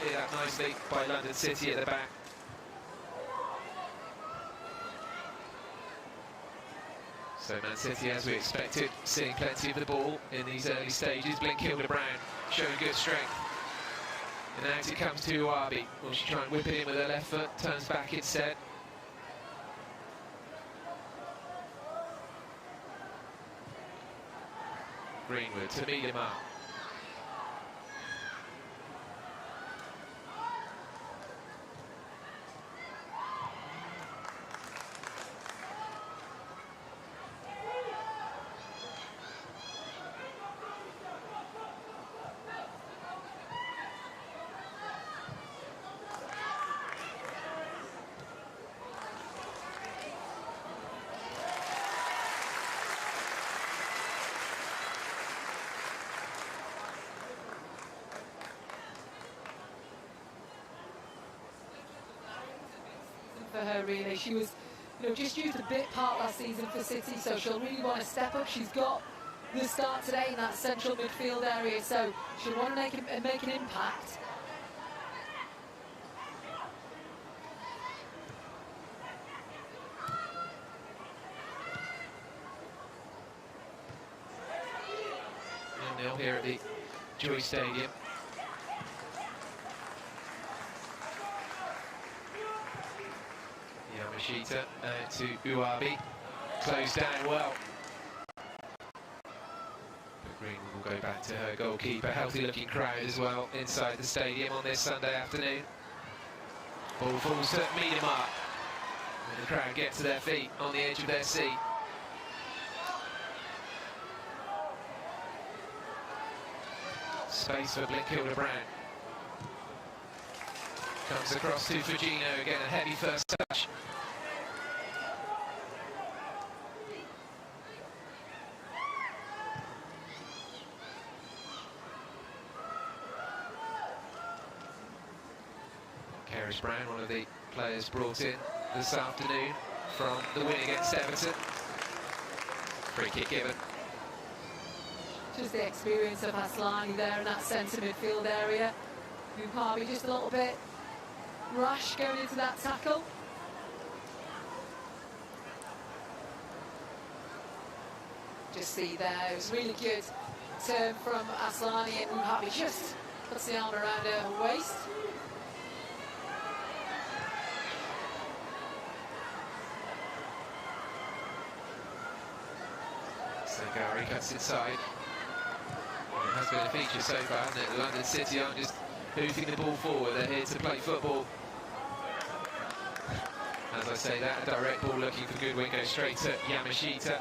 Cleared up nicely by London City at the back. So Man City, as we expected, seeing plenty of the ball in these early stages. Blinkilde-Brown showing good strength. And out it comes to Uabi. Will she try and whip it in with her left foot? Turns back instead. Greenwood to Miedema. For her, really, she was, just used a bit part last season for City, so she'll really want to step up. She's got the start today in that central midfield area, so she'll want to make an impact. Nil here at the Joy Stadium. Yamashita to Uabi, closed down well. But Greenwood will go back to her goalkeeper. Healthy looking crowd as well inside the stadium on this Sunday afternoon. Ball falls to Miedema, and the crowd get to their feet on the edge of their seat. Space for Blinkilde-Brown. Comes across to Fujino, again a heavy first touch. Kerris Brown, one of the players brought in this afternoon from the win against Everton. Free kick given. Just the experience of Aslani there in that centre midfield area. Mupabi just a little bit rash going into that tackle. Just see there, it was really good turn from Aslani, and Mupabi just puts the arm around her waist. So Gary cuts inside. It has been a feature so far, hasn't it? London City aren't just hoofing the ball forward, they're here to play football. As I say that, a direct ball looking for Goodwin goes straight to Yamashita.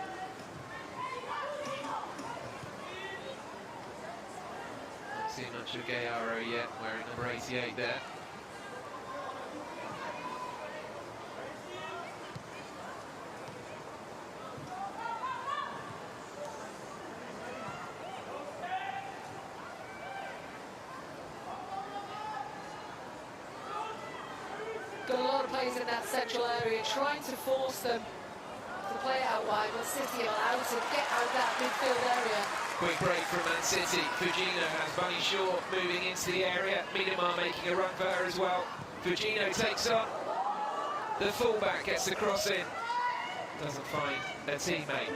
Not seen much of Gayaro yet, wearing number 88 there. Got a lot of players in that central area trying to force them to play it out wide, but City are allowed to get out of that midfield area. Quick break from Man City. Fujino has Bunny Shaw moving into the area. Miedemar making a run for her as well. Fujino takes on. The fullback gets the cross in. Doesn't find a teammate.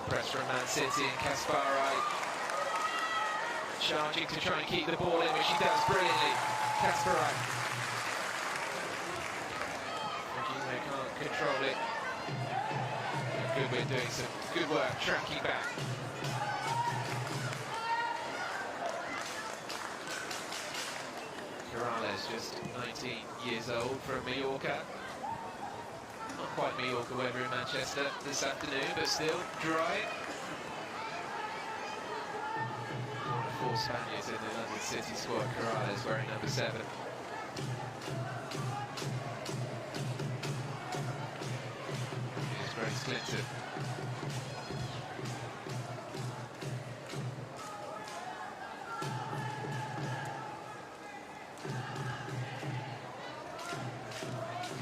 Press from Man City and Kasparai. Charging to try and keep the ball in, which she does brilliantly. Kasparai. Fujino can't control it. Goodwin doing some good work, tracking back. Corrales, just 19 years old, from Mallorca. Not quite Mallorca weather in Manchester this afternoon, but still dry. Four Spaniards in the London City squad. Corrales wearing number 7. Here's Grace Clinton.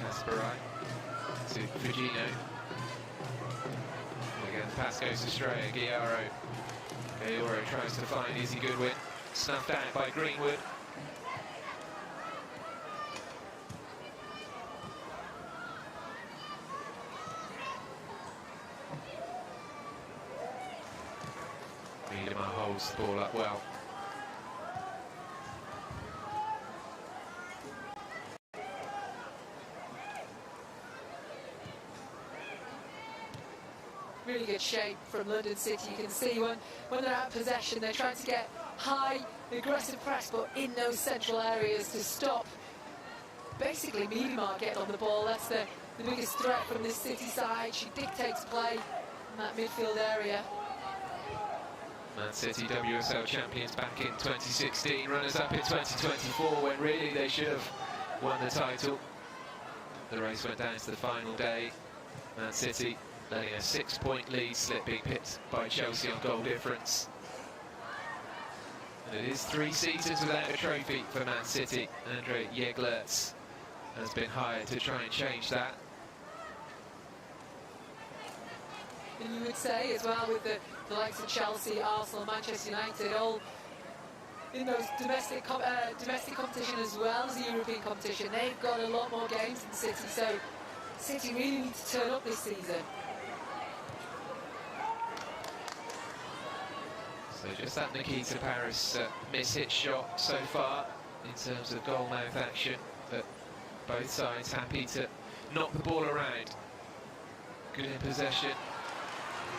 Kasparai to Fujino. Again, the pass goes astray. Gayaro tries to find Izzy Goodwin, snuffed out by Greenwood. Miedemar holds the ball up well. Really good shape from London City. You can see when they're out of possession, they're trying to get high, aggressive press, but in those central areas to stop. Basically, Miedemar getting on the ball. That's the biggest threat from this City side. She dictates play in that midfield area. Man City WSL champions back in 2016, runners-up in 2024, when really they should have won the title. The race went down to the final day. Man City letting a 6-point lead slip, being pipped by Chelsea on goal difference. And it is 3 seasons without a trophy for Man City. Andre Jeglerts has been hired to try and change that. And you would say as well, with the likes of Chelsea, Arsenal, Manchester United, all in those domestic competition as well as the European competition, they've got a lot more games than City, so City really need to turn up this season. So just that Nikita Paris miss-hit shot so far in terms of goal-mouth action, but both sides happy to knock the ball around. Good in possession.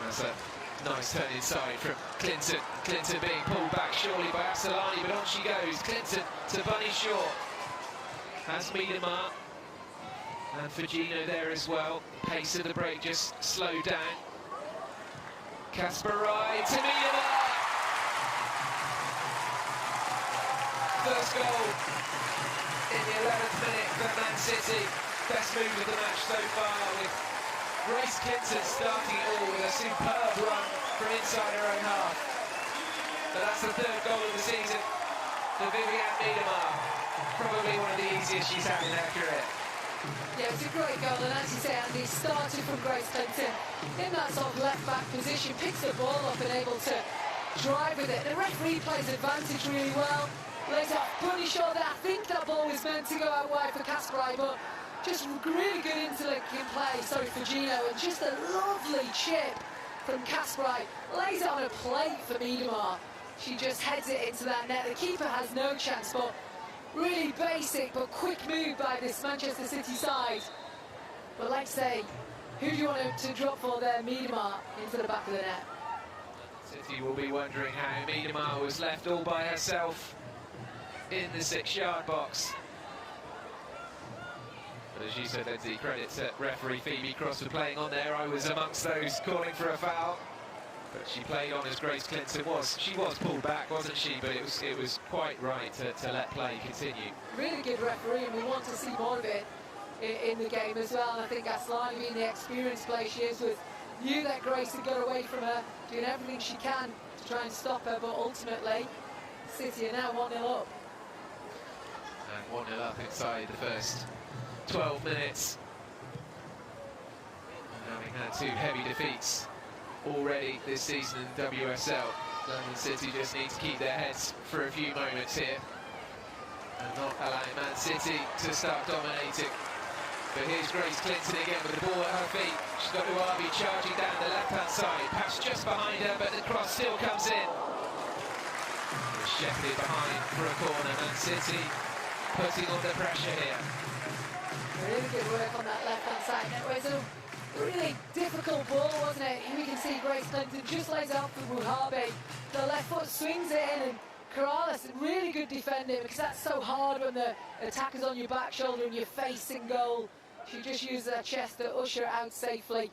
That's a nice turn inside from Clinton. Clinton being pulled back surely by Asalani, but on she goes. Clinton to Bunny Shaw. Has Miedemar and Fujino there as well. Pace of the break just slowed down. Kasparai to Miedemar. First goal in the 11th minute for Man City. Best move of the match so far, with Grace Clinton starting it all with a superb run from inside her own half. But that's the third goal of the season for Vivianne Miedema. Probably one of the easiest she's had in her career. Yeah, it's a great goal, and as you say, Andy, started from Grace Clinton in that sort of left-back position, picks the ball up and able to drive with it. The referee plays advantage really well, lays out pretty sure that I think that ball was meant to go out wide for Kasparai, but just really good interlinking play, sorry, for Gino, and just a lovely chip from Kasparai. Lays it on a plate for Miedema. She just heads it into that net. The keeper has no chance, but really basic but quick move by this Manchester City side. But like I say, who do you want to drop for there? Miedema into the back of the net. City will be wondering how Miedema was left all by herself in the 6-yard box. But as you said, Lindsay, credit to referee Phoebe Cross for playing on there. I was amongst those calling for a foul. But she played on as Grace Clinton was. She was pulled back, wasn't she? But it was quite right to let play continue. Really good referee, and we want to see more of it in the game as well. And I think Aslani, being the experienced player she is, knew that Grace had got away from her, doing everything she can to try and stop her. But ultimately, City are now 1-0 up. And 1-0 up inside the first 12 minutes. And having had 2 heavy defeats already this season in the WSL, London City just need to keep their heads for a few moments here and not allowing Man City to start dominating. But here's Grace Clinton again with the ball at her feet. She's got Uabi charging down the left-hand side, perhaps just behind her, but the cross still comes in. Shepherded behind for a corner. Man City putting on the pressure here. Really good work on that left-hand side. It was a really difficult ball, wasn't it? Here we can see Grace Clinton just lays out for Muhabe. The left foot swings it in, and Corrales, really good defending, because that's so hard when the attacker's on your back shoulder and you're facing goal. She just uses her chest to usher it out safely,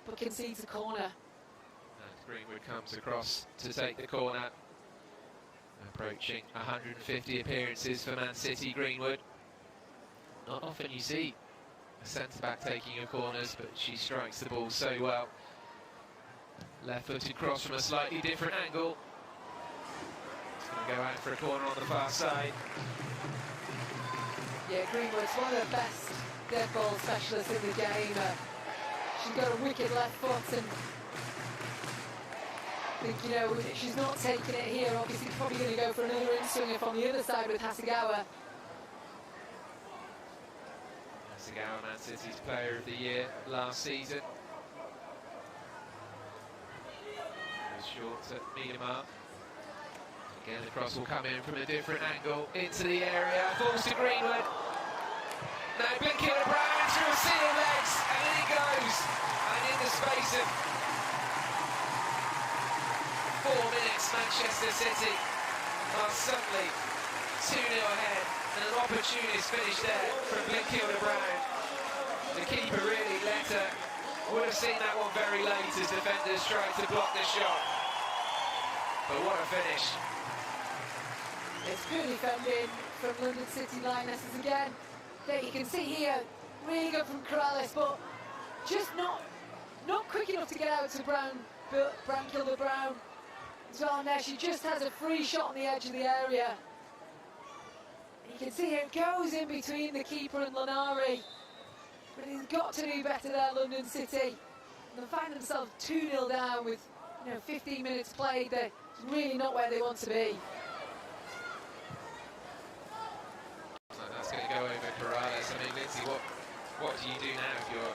but concedes a corner. And Greenwood comes across to take the corner. Approaching 150 appearances for Man City, Greenwood. Not often you see a centre-back taking your corners, but she strikes the ball so well. Left-footed cross from a slightly different angle. It's going to go out for a corner on the far side. Yeah, Greenwood's one of the best dead ball specialists in the game. She's got a wicked left foot, and I think, you know, she's not taking it here. Obviously, probably going to go for another in-swinger from the other side with Hasegawa. Hasegawa, Man City's Player of the Year last season. Short at Miedema. Again, the cross will come in from a different angle into the area. Falls to Greenwood. Now Blinkill Brown through a sea of legs, and in it goes. And in the space of 4 minutes, Manchester City are suddenly 2-0 ahead, and an opportunist finish there from Blinkill Brown. The keeper really let her. Would have seen that one very late as defenders tried to block the shot. But what a finish. It's good defending from London City Lionesses again. There you can see here, really good from Corrales, but just not quick enough to get out to Brown Kilda Brown as well. And there she just has a free shot on the edge of the area. And you can see it goes in between the keeper and Lanari. But he's got to do better there, London City. And they find themselves 2-0 down with 15 minutes played. They're really not where they want to be. So that's going to go over Corrales. I mean, Lindsay, what do you do now if you're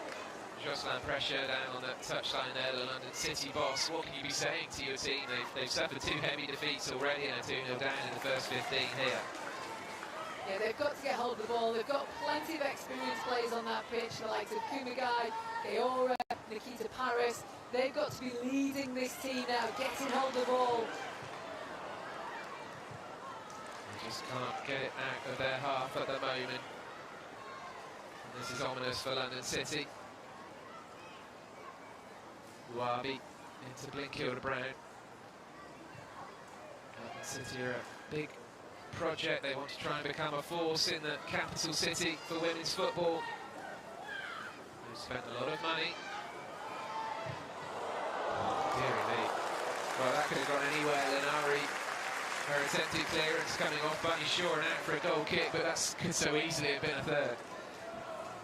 Jocelyn pressure down on that touchline there, the London City boss? What can you be saying to your team? They've suffered 2 heavy defeats already and are 2-0 down in the first 15 here. Yeah, they've got to get hold of the ball. They've got plenty of experienced players on that pitch, the likes of Kumagai, Gaora, Nikita Paris. They've got to be leading this team now, getting hold of the ball. They just can't get it out of their half at the moment. And this is ominous for London City. Uabi into Blinkill Brown. London City are a big project. They want to try and become a force in the capital city for women's football. They've spent a lot of money. Dear me. Well, that could have gone anywhere. Linari, her attempted clearance coming off Bunny Shaw and out for a goal kick, but that could so easily have been a third.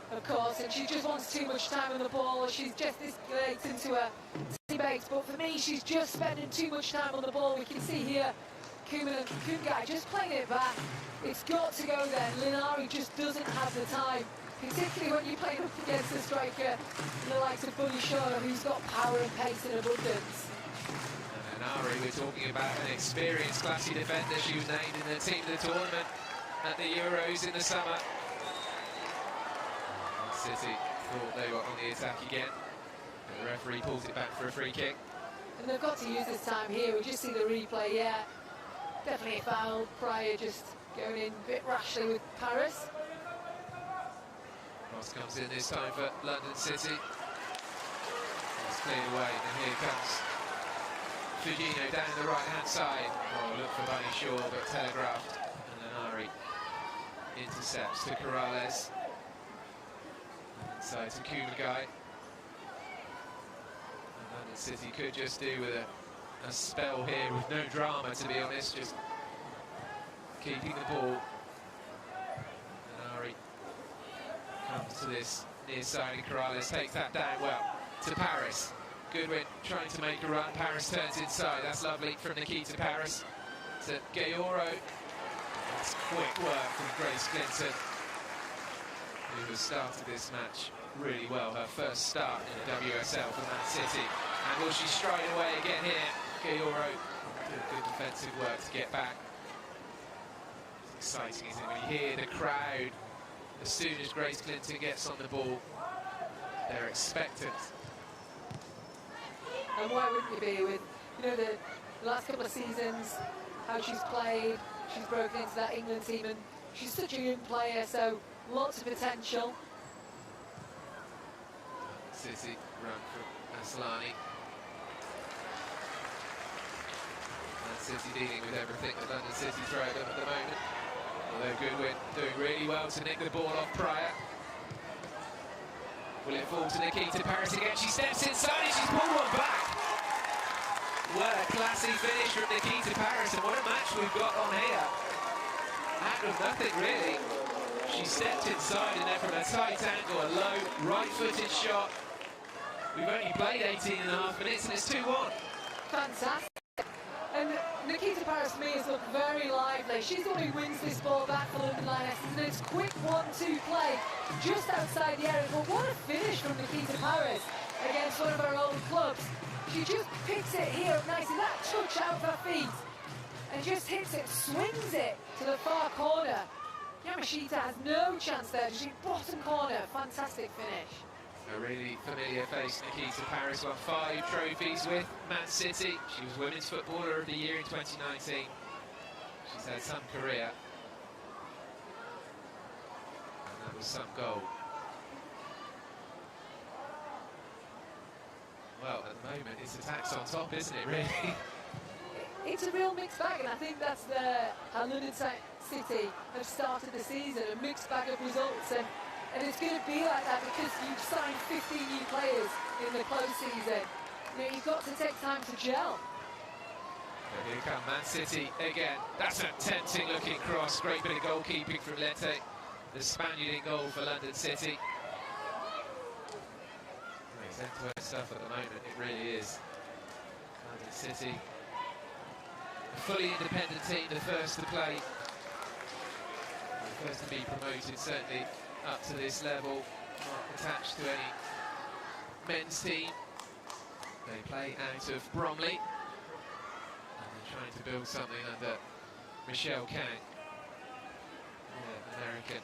Of course, and she just wants too much time on the ball. She's just escalating to her teammates, but for me, she's just spending too much time on the ball. We can see here, Kungai just playing it back. It's got to go there. Linari just doesn't have the time, particularly when you're playing up against a striker the likes of Bunny Shaw, who's got power and pace in abundance. And Linari, we're talking about an experienced, classy defender. She was named in the team of the tournament at the Euros in the summer. City thought they were on the attack again. And the referee pulls it back for a free kick. And they've got to use this time here. We just see the replay, yeah. Definitely a foul. Pryor just going in a bit rashly with Paris. Cross comes in this time for London City. It's cleared away, and here comes Fugino down the right-hand side. Oh, look for Bunny Shaw, but telegraphed. And Linari intercepts to Corrales. Inside to Kumagai. London City could just do with a spell here with no drama, to be honest, just keeping the ball. Linari comes to this near side, and Corrales takes that down well to Paris. Goodwin trying to make a run. Paris turns inside. That's lovely from Nikita Paris to Gayoro. That's quick work from Grace Clinton, who has started this match really well. Her first start in the WSL for Man City. And will she stride away again here? Gayoro doing good defensive work to get back. It's exciting, isn't it, when you hear the crowd as soon as Grace Clinton gets on the ball. They're expectant. And why wouldn't you be with, you know, the last couple of seasons, how she's played, she's broken into that England team, and she's such a young player, so lots of potential. City run from Aslani. Man City dealing with everything that London City throw at them at the moment. Although Goodwin doing really well to nick the ball off Pryor. Will it fall to Nikita Paris again? She steps inside and she's pulled one back. What a classy finish from Nikita Paris, and what a match we've got on here. Out of nothing, really. She stepped inside, and then from a tight angle, a low, right-footed shot. We've only played 18.5 minutes, and it's 2-1. Fantastic. And Nikita Paris, to me, has looked very lively. She's the one who wins this ball back for London Lionesses, and it's quick 1-2 play just outside the area. But what a finish from Nikita Paris against one of her old clubs. She just picks it here up nicely, that touch out of her feet, and just hits it, swings it to the far corner. Yamashita has no chance there, just in bottom corner. Fantastic finish. A really familiar face, Nikita Paris won 5 trophies with Man City. She was Women's Footballer of the Year in 2019. She's had some career. And that was some goal. Well, at the moment, it's attacks on top, isn't it, really? It's a real mixed bag, and I think that's how London City have started the season, a mixed bag of results. And it's going to be like that because you've signed 15 new players in the close season. You know, you've got to take time to gel. And here come Man City again. That's a tempting looking cross. Great bit of goalkeeping from Lete, the Spaniard in goal for London City. It's end-to-end stuff at the moment, it really is. London City, a fully independent team, the first to play, the first to be promoted, certainly up to this level, not attached to any men's team. They play out of Bromley, and they're trying to build something under Michelle Kang, American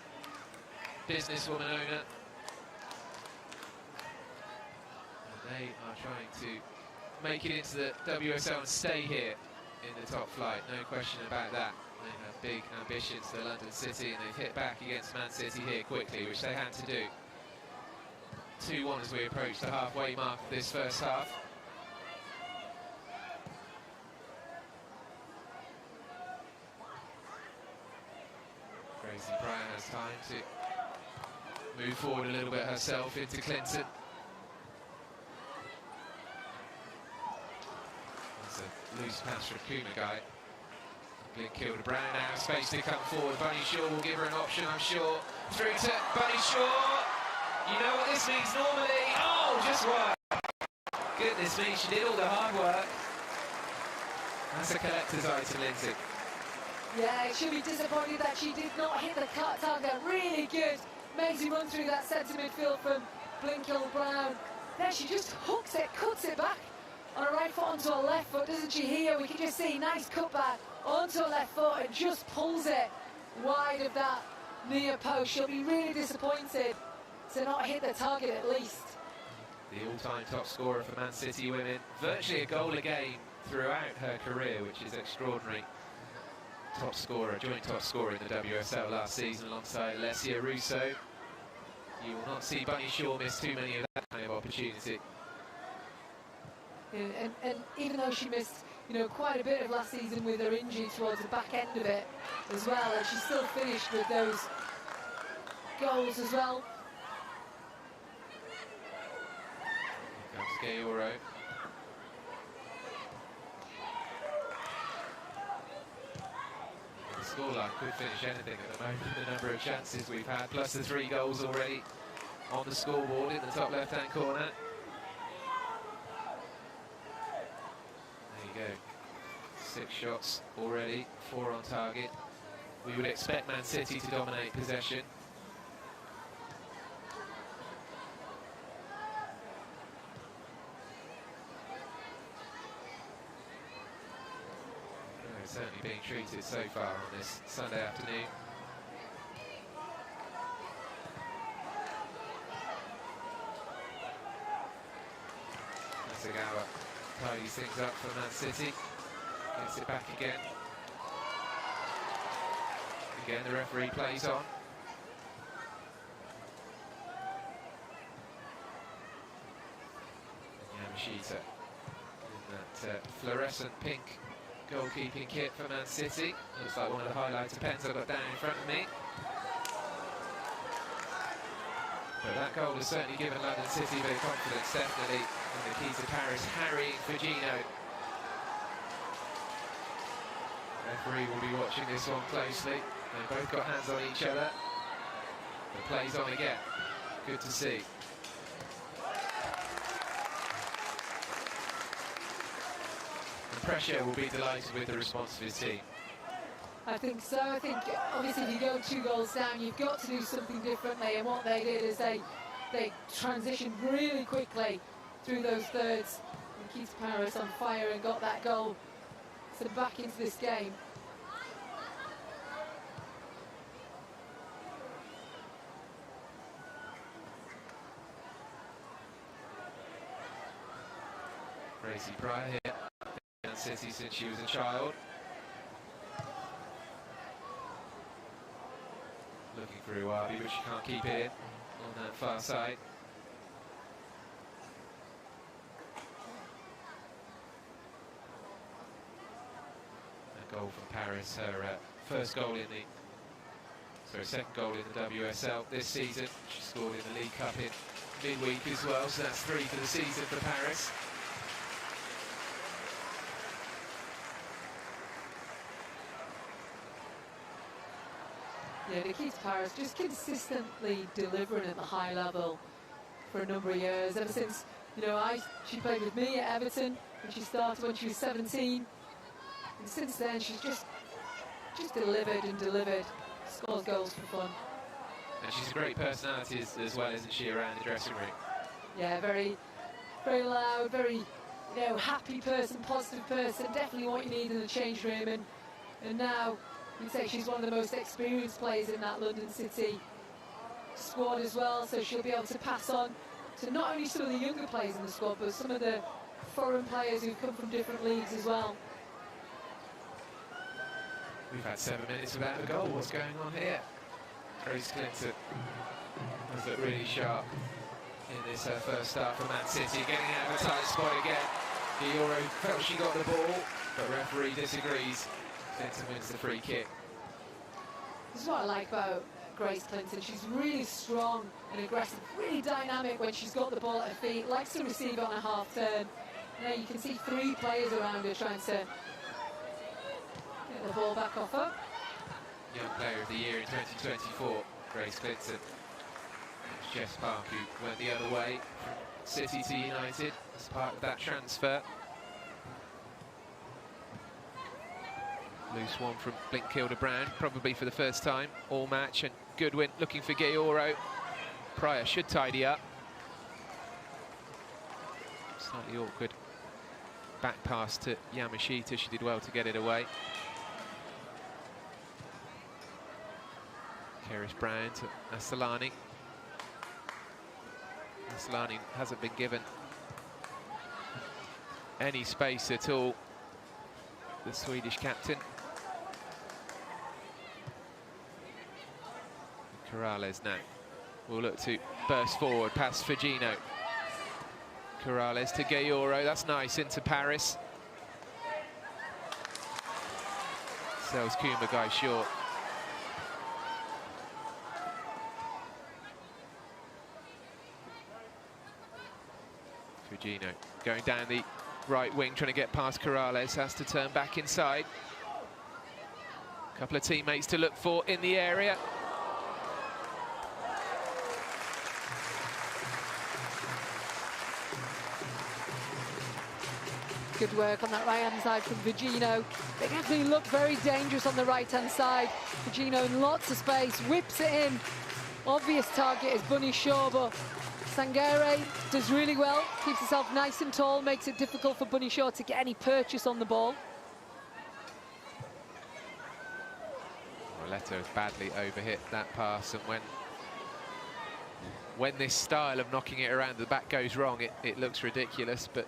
businesswoman owner. They are trying to make it into the WSL and stay here in the top flight, no question about that. They have big ambitions for London City, and they've hit back against Man City here quickly, which they had to do. 2-1 as we approach the halfway mark of this first half. Gracie Pryor has time to move forward a little bit herself into Clinton. That's a loose pass from Kumagai. Kilda Brown now, space to come forward. Bunny Shaw will give her an option, I'm sure. Through to Bunny Shaw. You know what this means normally. Oh, just work. Goodness me, she did all the hard work. That's a collector's item, Lindsay. Yeah, she'll be disappointed that she did not hit the cut target. Really good. Amazing run through that centre midfield from Brown. Then she just hooks it, cuts it back on her right foot onto her left foot, doesn't she? Here we can just see nice cutback onto her left foot and just pulls it wide of that near post. She'll be really disappointed to not hit the target at least. The all-time top scorer for Man City women, virtually a goal a game throughout her career, which is extraordinary. Top scorer, joint top scorer in the WSL last season alongside Alessia Russo. You will not see Bunny Shaw miss too many of that kind of opportunity. Yeah, and even though she missed, quite a bit of last season with her injury towards the back end of it as well, and she still finished with those goals as well. Here comes Gayoro. The scoreline could finish anything at the moment, the number of chances we've had, plus the 3 goals already on the scoreboard in the top left-hand corner. There you go. 6 shots already, 4 on target. We would expect Man City to dominate possession. Certainly being treated so far on this Sunday afternoon. Nasagawa tidies things up for Man City. Gets it back again. Again, the referee plays on. Yamashita in that fluorescent pink goalkeeping kit for Man City. Looks like one of the highlighter pens I've got down in front of me. But that goal has certainly given London City a bit of confidence, definitely. And the key to Paris, harrying Fugino. Referee will be watching this one closely. They've both got hands on each other. The play's on again. Good to see. Pressure will be delighted with the response of his team. I think so. I think obviously if you go 2 goals down, you've got to do something differently, and what they did is they transitioned really quickly through those thirds and keeps Paris on fire and got that goal. So back into this game. Gracie Pryor here. City since she was a child. Looking for Uwabi, but she can't keep it in on that far side. A goal from Paris, her first goal in second goal in the WSL this season. She scored in the League Cup in midweek as well, so that's 3 for the season for Paris. Yeah, the key to Paris just consistently delivering at the high level for a number of years. Ever since, she played with me at Everton when she started when she was 17. And since then, she's just delivered and delivered. Scores goals for fun. And she's a great personality as well, isn't she, around the dressing room? Yeah, very, very loud, very, happy person, positive person. Definitely what you need in the change room. And now, you'd say she's one of the most experienced players in that London City squad as well, so she'll be able to pass on to not only some of the younger players in the squad, but some of the foreign players who've come from different leagues as well. We've had 7 minutes without a goal. What's going on here? Grace Clinton has looked really sharp in this first start for Man City, getting out of a tight spot again. Gayoro felt she got the ball, but referee disagrees. Clinton wins the free kick. This is what I like about Grace Clinton. She's really strong and aggressive, really dynamic when she's got the ball at her feet, likes to receive on a half turn. You can see 3 players around her trying to get the ball back off her. Young Player of the Year in 2024, Grace Clinton. It's Jess Park who went the other way from City to United as part of that transfer. Loose one from Blinkilde-Brown, probably for the first time all match, and Goodwin looking for Gayoro. Pryor should tidy up. Slightly awkward back pass to Yamashita. She did well to get it away. Keris Brown to Assalani. Assalani hasn't been given any space at all, the Swedish captain. Corrales now will look to burst forward past Fugino. Corrales to Gayoro, that's nice, into Paris. Sells Kuma guy short. Fugino going down the right wing, trying to get past Corrales, has to turn back inside. A couple of teammates to look for in the area. Good work on that right-hand side from Fugino. They definitely look very dangerous on the right-hand side. Fugino in lots of space, whips it in. Obvious target is Bunny Shaw, but Sangare does really well, keeps himself nice and tall, makes it difficult for Bunny Shaw to get any purchase on the ball. Roletto has badly overhit that pass, and when this style of knocking it around the back goes wrong, it looks ridiculous, but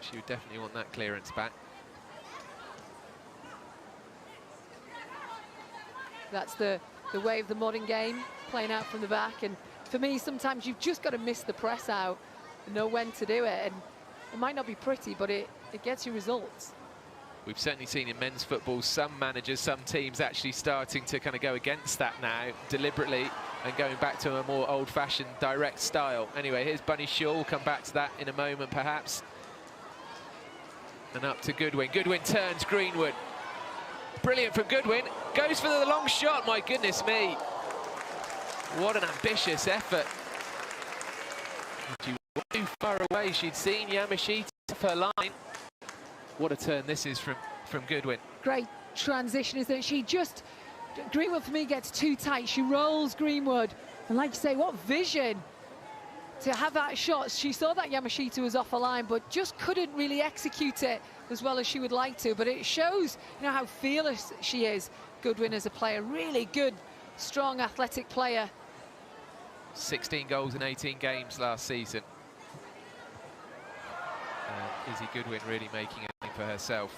she would definitely want that clearance back. That's the way of the modern game, playing out from the back. And for me, sometimes you've just got to miss the press out and know when to do it. And it might not be pretty, but it gets you results. We've certainly seen in men's football some managers, some teams actually starting to kind of go against that now, deliberately, and going back to a more old-fashioned direct style. Anyway, here's Bunny Shaw. We'll come back to that in a moment, perhaps. And up to Goodwin. Goodwin turns Greenwood. Brilliant from Goodwin. Goes for the long shot, my goodness me. What an ambitious effort. She was too far away. She'd seen Yamashita off her line. What a turn this is from Goodwin. Great transition, isn't it? She just, Greenwood for me gets too tight. She rolls Greenwood. And like you say, what vision to have that shot. She saw that Yamashita was off her line, but just couldn't really execute it as well as she would like to. But it shows, how fearless she is. Goodwin as a player, really good, strong, athletic player. 16 goals in 18 games last season. And Izzy Goodwin really making a name for herself.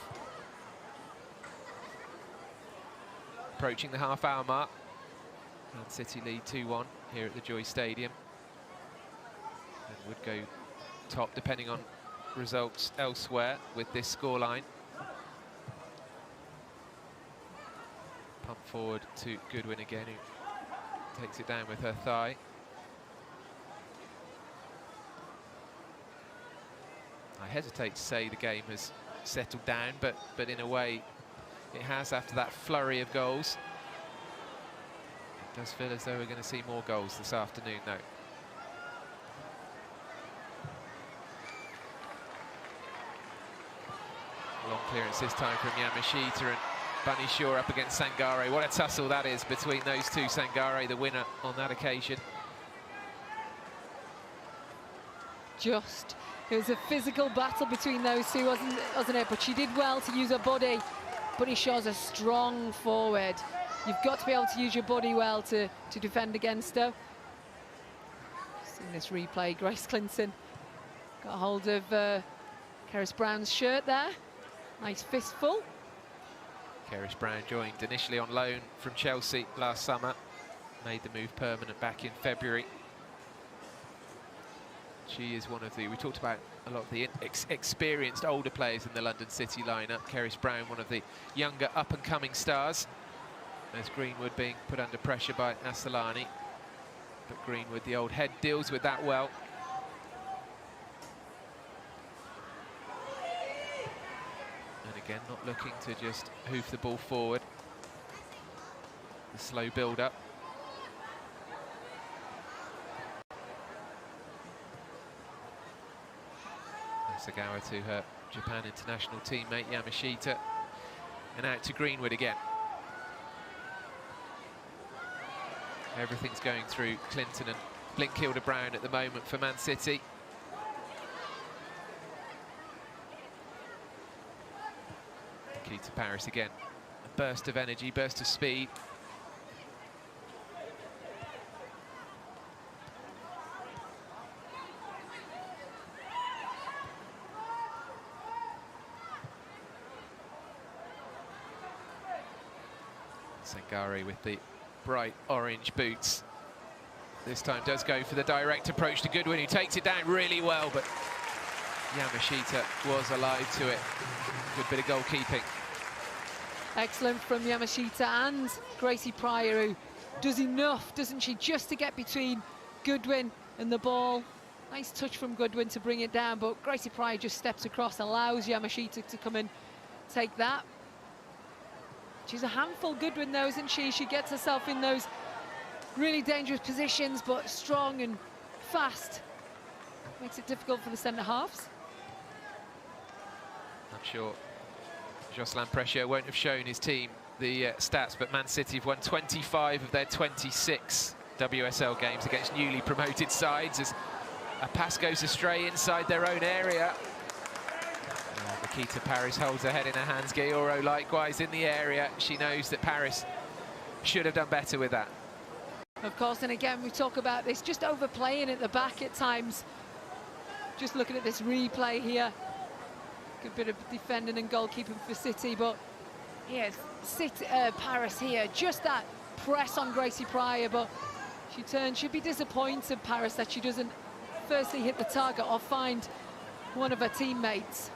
Approaching the half-hour mark. Man City lead 2-1 here at the Joy Stadium. And would go top depending on results elsewhere with this scoreline. Pump forward to Goodwin again, who takes it down with her thigh. I hesitate to say the game has settled down, but in a way it has after that flurry of goals. It does feel as though we're going to see more goals this afternoon, though. Long clearance this time from Yamashita, and Bunny Shaw up against Sangare. What a tussle that is between those two. Sangare, the winner on that occasion. It was a physical battle between those two, wasn't it? But she did well to use her body. Bunny Shaw's a strong forward. You've got to be able to use your body well to defend against her. In this replay, Grace Clinton got a hold of Keris Brown's shirt there. Nice fistful. Keris Brown joined initially on loan from Chelsea last summer. Made the move permanent back in February. She is one of the, we talked about a lot of the experienced older players in the London City lineup. Keris Brown, one of the younger up-and-coming stars. as Greenwood being put under pressure by Assalani. But Greenwood, the old head, deals with that well. And again, not looking to just hoof the ball forward. The slow build-up. Sagawa to her Japan international teammate Yamashita, and out to Greenwood again. Everything's going through Clinton and Blinkilde-Brown at the moment for Man City. Key to Paris again. A burst of energy, burst of speed. Sangare with the bright orange boots. This time does go for the direct approach to Goodwin, who takes it down really well, but Yamashita was alive to it. Good bit of goalkeeping. Excellent from Yamashita and Gracie Pryor, who does enough, doesn't she, just to get between Goodwin and the ball. Nice touch from Goodwin to bring it down, but Gracie Pryor just steps across, allows Yamashita to come and take that. She's a handful, Goodwin, though, isn't she? She gets herself in those really dangerous positions, but strong and fast. Makes it difficult for the centre-halves. I'm sure Jocelyn Precieux won't have shown his team the stats, but Man City have won 25 of their 26 WSL games against newly promoted sides, as a pass goes astray inside their own area. Nikita Paris holds her head in her hands. Gayoro likewise in the area. She knows that Paris should have done better with that. Of course, and again, we talk about this, just overplaying at the back at times. Just looking at this replay here. Good bit of defending and goalkeeping for City, but yes, Paris here, just that press on Gracie Pryor, but she turns, she'd be disappointed, Paris, that she doesn't firstly hit the target or find one of her teammates.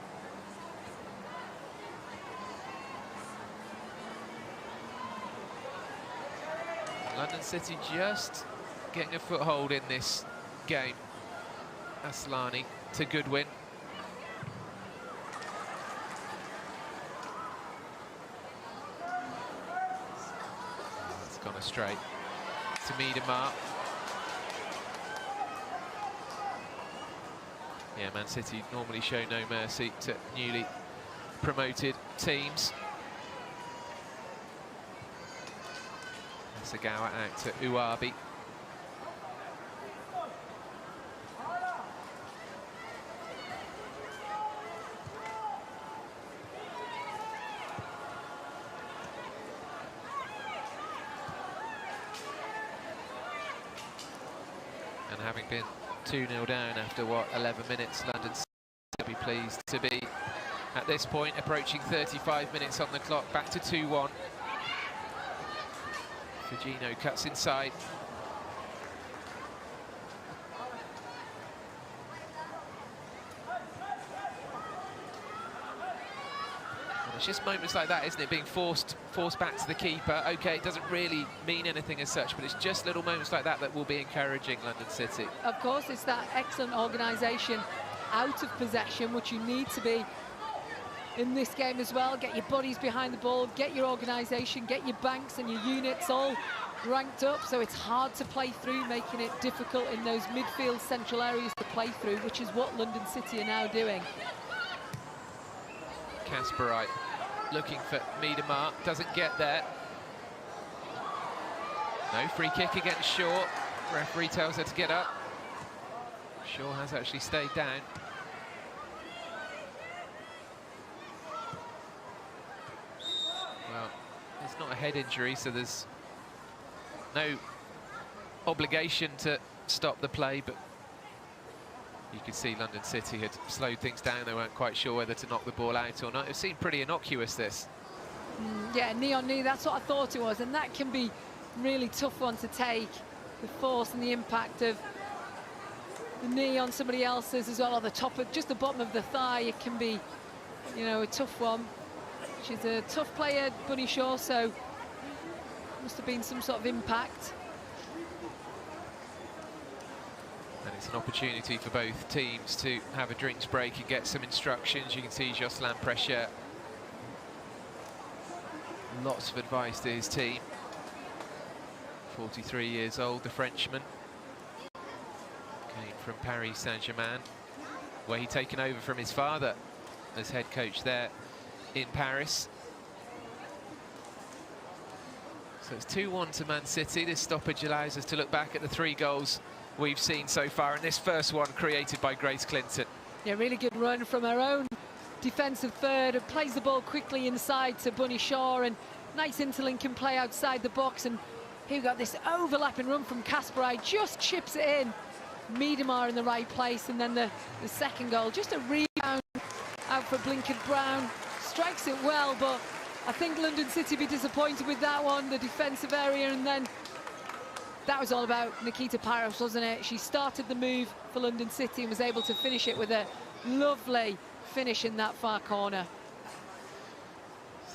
London City just getting a foothold in this game. Asllani to Goodwin. It's gone astray to Miedema. Yeah, Man City normally show no mercy to newly promoted teams. Sagawa out to Uabi. And having been 2-0 down after, what, 11 minutes, London City will be pleased to be, at this point, approaching 35 minutes on the clock, back to 2-1. Fujino cuts inside. And it's just moments like that, isn't it? Being forced back to the keeper. Okay, it doesn't really mean anything as such, but it's just little moments like that that will be encouraging London City. Of course, it's that excellent organisation out of possession, which you need to be in this game as well. Get your bodies behind the ball, get your organisation, get your banks and your units all ranked up, so it's hard to play through, making it difficult in those midfield central areas to play through, which is what London City are now doing. Kasperite looking for Miedema, doesn't get there. No free kick against Shaw. Referee tells her to get up. Shaw has actually stayed down. Well, it's not a head injury, so there's no obligation to stop the play, but you can see London City had slowed things down. They weren't quite sure whether to knock the ball out or not. It seemed pretty innocuous, this. Yeah, knee on knee, that's what I thought it was, and that can be really tough one to take, the force and the impact of the knee on somebody else's as well, or the top of, just the bottom of the thigh. It can be, you know, a tough one. She's a tough player, Bunny Shaw, so Must have been some sort of impact. And it's an opportunity for both teams to have a drinks break and get some instructions. You can see Jocelyn Pressure. Lots of advice to his team. 43 years old, the Frenchman. Came from Paris Saint-Germain, where he'd taken over from his father as head coach there in Paris. So it's 2-1 to Man City. This stoppage allows us to look back at the 3 goals we've seen so far, and this first one created by Grace Clinton. Yeah, really good run from her own defensive third, and plays the ball quickly inside to Bunny Shaw, and nice interlinking play outside the box. And here we got this overlapping run from Kasparov, just chips it in. Miedemar in the right place, and then the second goal, just a rebound out for Blinkert-Brown. Strikes it well, but I think London City be disappointed with that one, the defensive area. And then that was all about Nikita Paros, wasn't it? She started the move for London City and was able to finish it with a lovely finish in that far corner.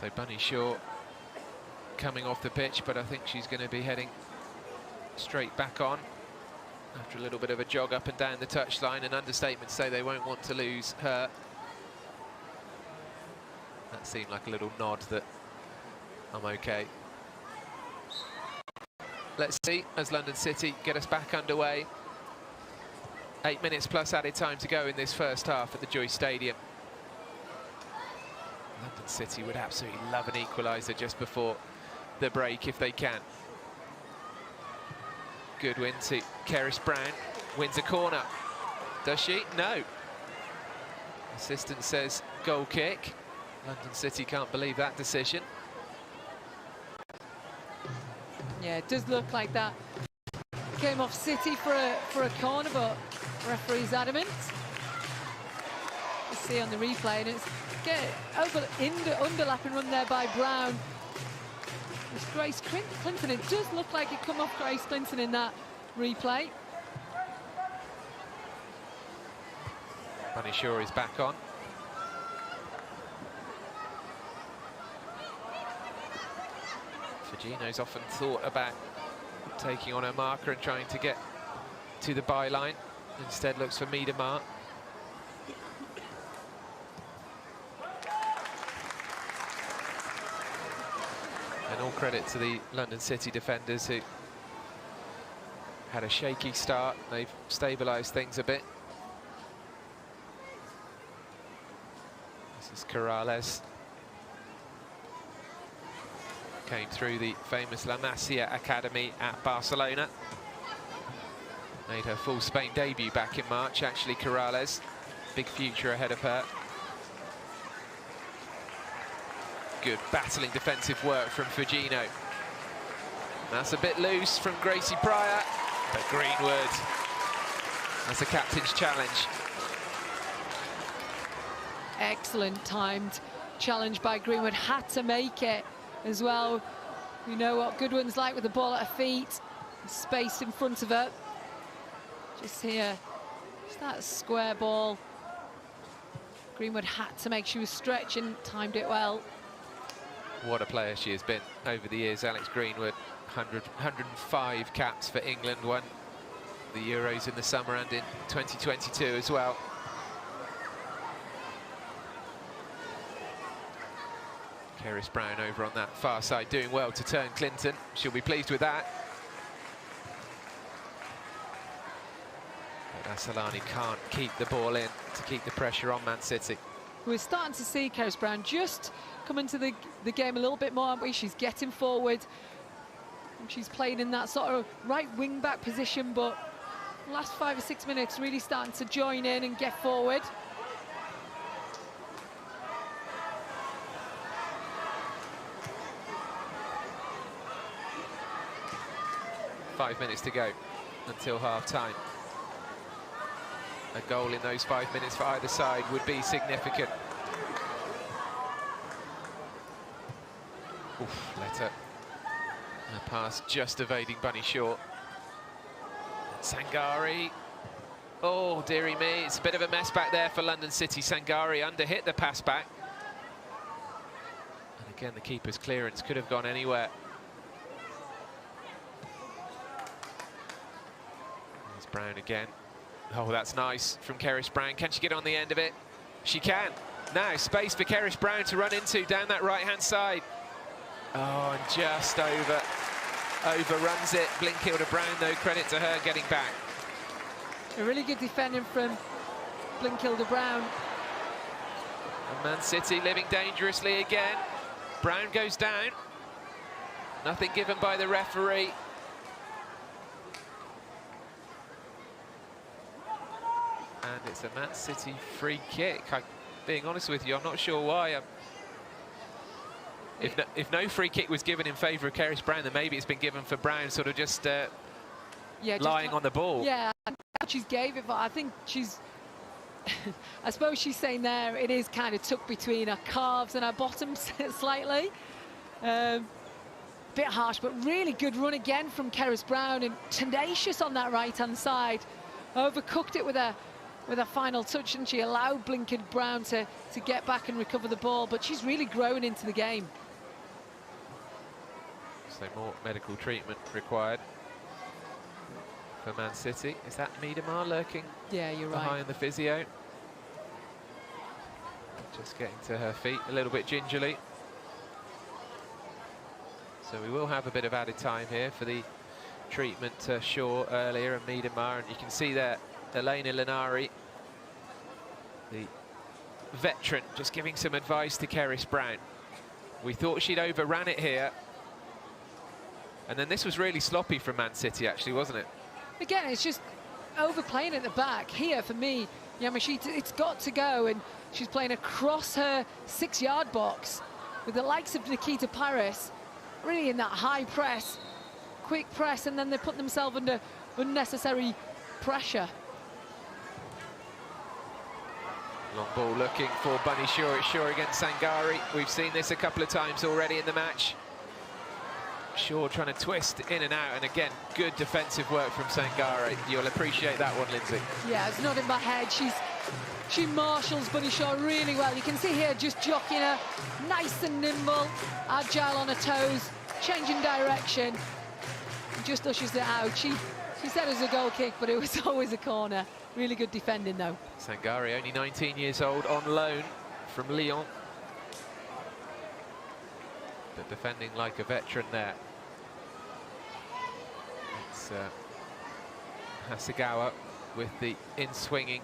So Bunny Shaw coming off the pitch, but I think she's going to be heading straight back on after a little bit of a jog up and down the touchline. An understatement to say they won't want to lose her. That seemed like a little nod that I'm okay. Let's see, as London City get us back underway. 8 minutes plus added time to go in this first half at the Joyce Stadium. London City would absolutely love an equaliser just before the break if they can. Good win to Keris Brown. Wins a corner. Does she? No. Assistant says goal kick. London City can't believe that decision. Yeah, it does look like that. Came off City for a corner, but referee's adamant. You see on the replay, and it's underlapping run there by Brown. It's Grace Clinton. It does look like it come off Grace Clinton in that replay. Bunny Shaw is back on. Fujino's often thought about taking on her marker and trying to get to the byline. Instead looks for Miedemar. And all credit to the London City defenders who had a shaky start. They've stabilised things a bit. This is Corrales. Came through the famous La Masia Academy at Barcelona. Made her full Spain debut back in March, actually, Corrales. Big future ahead of her. Good battling defensive work from Fujino. That's a bit loose from Gracie Pryor, but Greenwood. That's a captain's challenge. Excellent timed challenge by Greenwood. Had to make it as well. We know what Goodwin's like with the ball at her feet. Space in front of her. Just here, just that square ball. Greenwood had to make sure she was stretching, timed it well. What a player she has been over the years, Alex Greenwood. 105 caps for England, won the Euros in the summer and in 2022 as well. Keris Brown over on that far side, doing well to turn Clinton. She'll be pleased with that. But Assalani can't keep the ball in to keep the pressure on Man City. We're starting to see Keris Brown just come into the game a little bit more, aren't we? She's getting forward. And she's playing in that sort of right wing-back position, but the last 5 or 6 minutes really starting to join in and get forward. Five minutes to go until half-time. A goal in those 5 minutes for either side would be significant. Oof, Letter. A pass just evading Bunny Shaw. Sangari. Oh, dearie me, it's a bit of a mess back there for London City. Sangari under-hit the pass back. And again, the keeper's clearance could have gone anywhere. Brown again. Oh, that's nice from Keris Brown. Can she get on the end of it? She can. Now, space for Keris Brown to run into down that right-hand side. Oh, and just overruns it. Blinkilda Brown, though, credit to her getting back. A really good defending from Blinkilda Brown. And Man City living dangerously again. Brown goes down. Nothing given by the referee. And it's a Man City free kick. Being honest with you, I'm not sure why. If no free kick was given in favour of Keris Brown, then maybe it's been given for Brown, sort of just lying on the ball. Yeah, she's gave it, but I think she's... I suppose she's saying there it is kind of tucked between her calves and her bottoms slightly. Bit harsh, but really good run again from Keris Brown, and tenacious on that right-hand side. Overcooked it with a final touch, and she allowed Blinkilda Brown to get back and recover the ball, but she's really grown into the game. So more medical treatment required for Man City. Is that Miedemar lurking? Yeah, you're right. Behind the physio. Just getting to her feet a little bit gingerly. So we will have a bit of added time here for the treatment to Shaw earlier and Miedemar, and you can see there Elena Linari, the veteran, just giving some advice to Keris Brown. We thought she'd overran it here, and then this was really sloppy from Man City, actually, wasn't it? Again, it's just overplaying at the back. Here, for me, Yamashita, it's got to go, and she's playing across her 6-yard box with the likes of Nikita Paris, really in that high press, quick press, and then they put themselves under unnecessary pressure. Long ball looking for Bunny Shaw. It's Shaw against Sangari. We've seen this a couple of times already in the match. Shaw trying to twist in and out, and again, good defensive work from Sangari. You'll appreciate that one, Lindsay. Yeah, it's not in my head. She marshals Bunny Shaw really well. You can see here just jockeying her, nice and nimble, agile on her toes, changing direction, just ushers it out. She said it was a goal kick, but it was always a corner. Really good defending, though. Sangari, only 19 years old, on loan from Lyon. But defending like a veteran there. It's Hasegawa with the in-swinging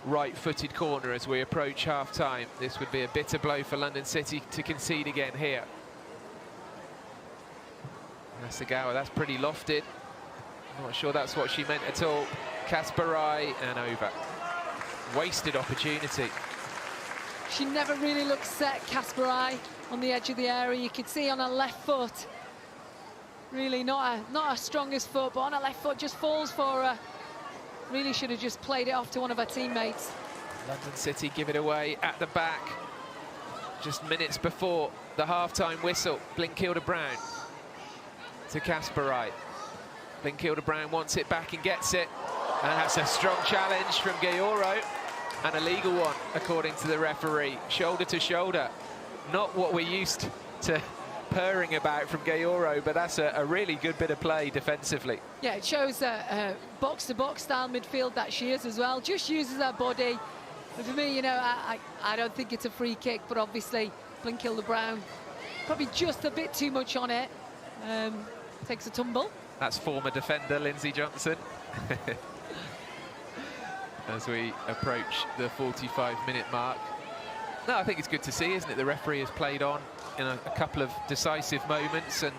right-footed corner as we approach half-time. This would be a bitter blow for London City to concede again here. Hasegawa, that's pretty lofted. I'm not sure that's what she meant at all. Kasparai and over. Wasted opportunity. She never really looked set, Kasparai, on the edge of the area. You could see on her left foot, really not her strongest foot, but on her left foot just falls for her. Really should have just played it off to one of her teammates. London City give it away at the back. Just minutes before the half-time whistle. Blinkilda Brown to Kasparai. Blinkilda Brown wants it back and gets it. And that's a strong challenge from Gayoro. And a legal one, according to the referee. Shoulder to shoulder. Not what we're used to purring about from Gayoro, but that's a really good bit of play defensively. Yeah, it shows box-to-box style midfield that she is as well. Just uses her body. And for me, you know, I don't think it's a free kick, but obviously Blinkilda Brown probably just a bit too much on it. Takes a tumble. That's former defender Lindsay Johnson. As we approach the 45-minute mark. No, I think it's good to see, isn't it? The referee has played on in a couple of decisive moments, and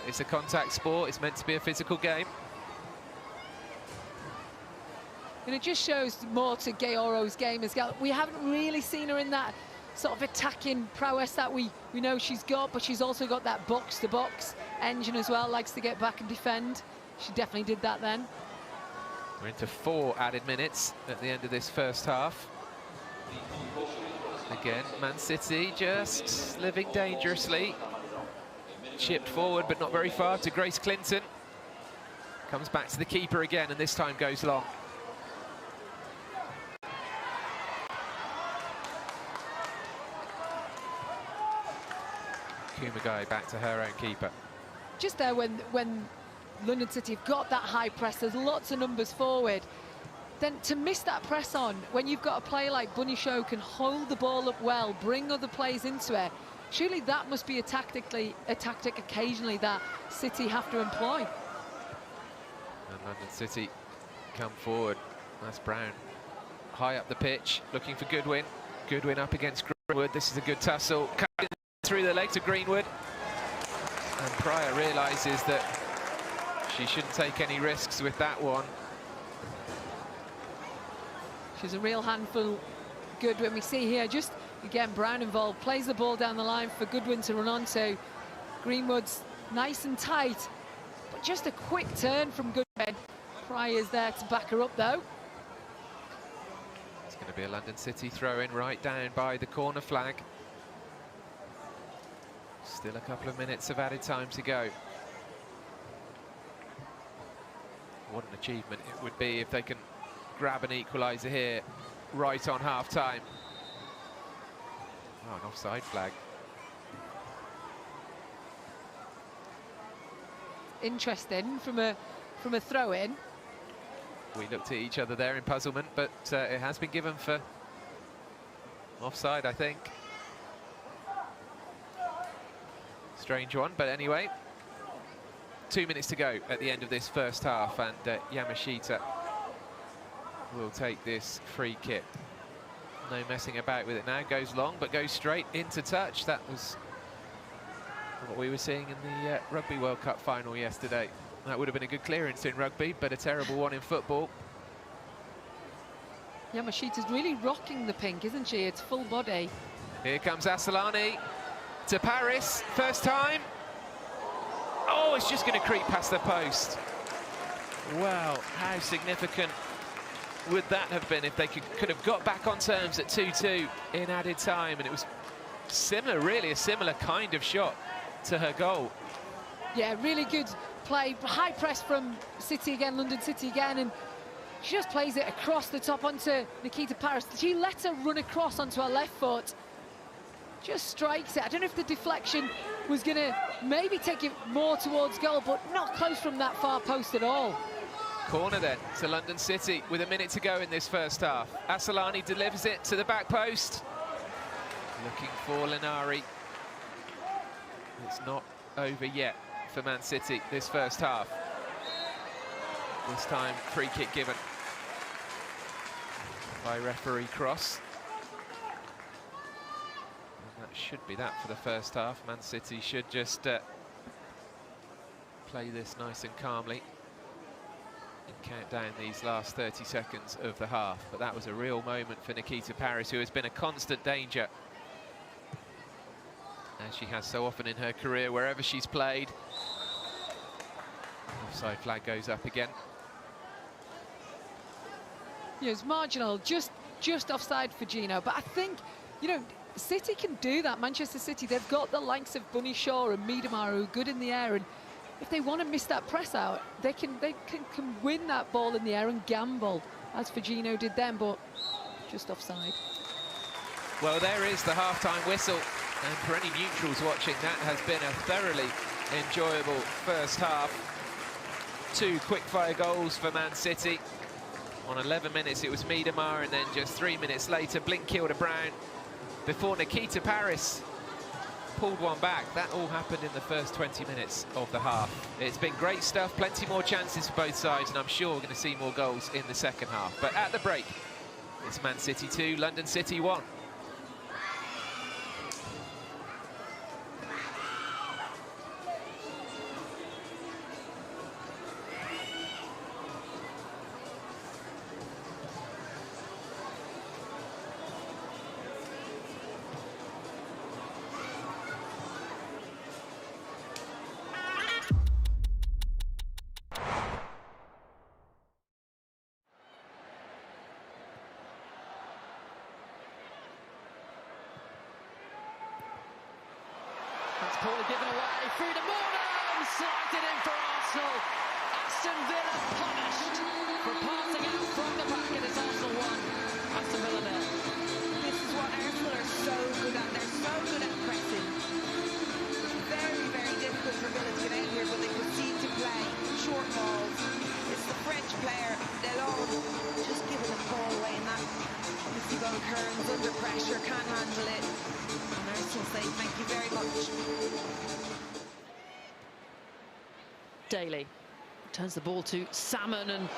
it's a contact sport. It's meant to be a physical game. And it just shows more to Gayoro's game as well. We haven't really seen her in that sort of attacking prowess that we know she's got, but she's also got that box-to-box engine as well, likes to get back and defend. She definitely did that then. We're into 4 added minutes at the end of this first half. Again, Man City just living dangerously. Chipped forward, but not very far to Grace Clinton. Comes back to the keeper again, and this time goes long. Kumagai back to her own keeper. Just there when London City have got that high press, there's lots of numbers forward. Then to miss that press on, when you've got a player like Bunny Shaw can hold the ball up well, bring other players into it, surely that must be a tactic occasionally that City have to employ. And London City come forward. That's Brown high up the pitch, looking for Goodwin. Goodwin up against Greenwood. This is a good tussle. Cutting through the legs of Greenwood. And Pryor realises that she shouldn't take any risks with that one. She's a real handful, Goodwin. We see here, just again, Brown involved, plays the ball down the line for Goodwin to run onto. Greenwood's nice and tight, but just a quick turn from Goodwin. Pryor's there to back her up, though. It's going to be a London City throw-in right down by the corner flag. Still a couple of minutes of added time to go. What an achievement it would be if they can grab an equaliser here right on half-time. Oh, an offside flag. Interesting from a throw-in. We looked at each other there in puzzlement, but it has been given for offside, I think. Strange one, but anyway. 2 minutes to go at the end of this first half, and Yamashita will take this free kick. No messing about with it now. Goes long, but goes straight into touch. That was what we were seeing in the Rugby World Cup final yesterday. That would have been a good clearance in rugby, but a terrible one in football. Yamashita's really rocking the pink, isn't she? It's full body. Here comes Asalani to Paris. First time. Oh, it's just going to creep past the post. Wow, how significant would that have been if they could have got back on terms at 2-2 in added time? And it was similar, really, a similar kind of shot to her goal. Yeah, really good play. High press from City again, London City again, and she just plays it across the top onto Nikita Paris. She lets her run across onto her left foot. Just strikes it. I don't know if the deflection was going to maybe take it more towards goal, but not close from that far post at all. Corner then to London City with a minute to go in this first half. Asalani delivers it to the back post. Looking for Linari. It's not over yet for Man City this first half. This time free kick given by referee Cross. And that should be that for the first half. Man City should just play this nice and calmly and count down these last 30 seconds of the half. But that was a real moment for Nikita Paris, who has been a constant danger, as she has so often in her career, wherever she's played. Offside flag goes up again. Yeah, it's marginal, just offside for Gino. But I think, you know, City can do that. Manchester City, they've got the likes of Bunny Shaw and Miedemar who are good in the air, and if they want to miss that press out, they can win that ball in the air and gamble, as Firmino did then, but just offside. Well, there is the half-time whistle, and for any neutrals watching, that has been a thoroughly enjoyable first half. 2 quick-fire goals for Man City. On 11 minutes, it was Miedemar, and then just 3 minutes later, Blinkilde-Brown, before Nikita Paris pulled one back. That all happened in the first 20 minutes of the half. It's been great stuff, plenty more chances for both sides, and I'm sure we're going to see more goals in the second half. But at the break, it's Man City 2, London City 1. That's poorly given away. Through to Morgan, slides it in for Arsenal. Aston Villa punished for passing out from the back. It is Arsenal 1, Aston Villa 0. This is what Arsenal are so good at. They're so good at pressing. Very, very difficult for Villa to get out here, but they proceed to play short Daly turns the ball to Salmon, and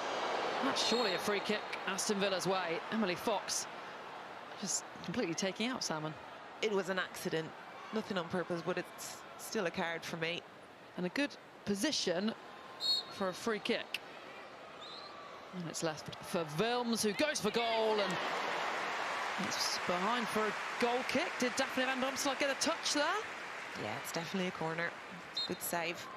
that's surely a free kick Aston Villa's way. Emily Fox just completely taking out Salmon. It was an accident, nothing on purpose, but it's still a card for me. And a good position for a free kick. And it's left for Wilms, who goes for goal, and it's behind for a goal kick. Did Daphne van Domselaar get a touch there? Yeah, it's definitely a corner. Good save.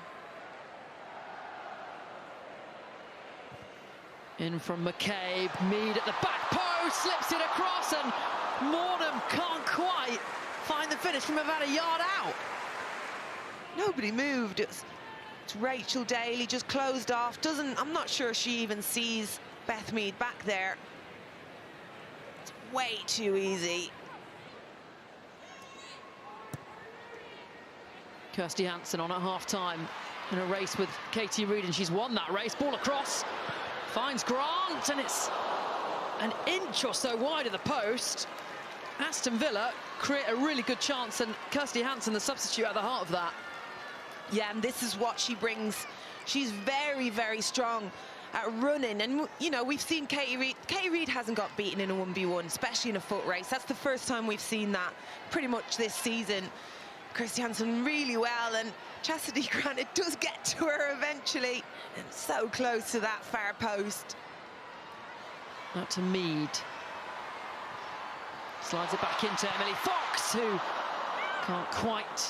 In from McCabe, Mead at the back post, slips it across, and Mornham can't quite find the finish from about a yard out. Nobody moved. It's Rachel Daly just closed off. I'm not sure she even sees Beth Mead back there. It's way too easy. Kirsty Hansen on at half-time in a race with Katie Reid, and she's won that race. Ball across, finds Grant, and it's an inch or so wide of the post. Aston Villa create a really good chance, and Kirsty Hansen, the substitute, at the heart of that. Yeah, and this is what she brings. She's very, very strong at running. And, you know, we've seen Katie Reid. Katie Reid hasn't got beaten in a 1v1, especially in a foot race. That's the first time we've seen that pretty much this season. Kirsty Hansen really well, and Chastity Grant, it does get to her eventually. And so close to that far post. Out to Mead. Slides it back into Emily Fox, who can't quite.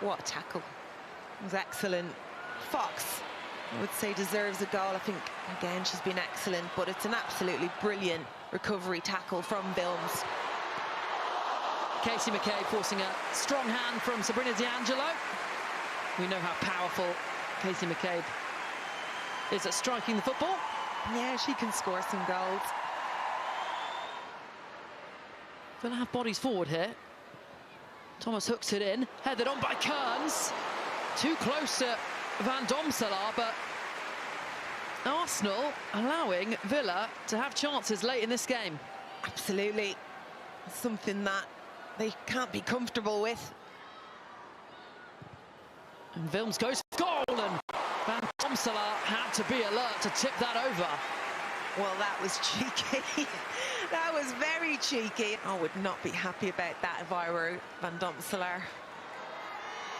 What a tackle. It was excellent. Fox, I would say, deserves a goal. I think, again, she's been excellent, but it's an absolutely brilliant recovery tackle from Wilms. Casey McCabe forcing a strong hand from Sabrina D'Angelo. We know how powerful Casey McCabe is at striking the football. Yeah, she can score some goals. Gonna have bodies forward here. Thomas hooks it in, headed on by Kearns. Too close to Van Domselaar, but Arsenal allowing Villa to have chances late in this game. Absolutely. Something that they can't be comfortable with. And Wilms goes for goal, and Van Domselaar had to be alert to tip that over. Well, that was cheeky. That was very cheeky. I would not be happy about that if I were Van Domselaar.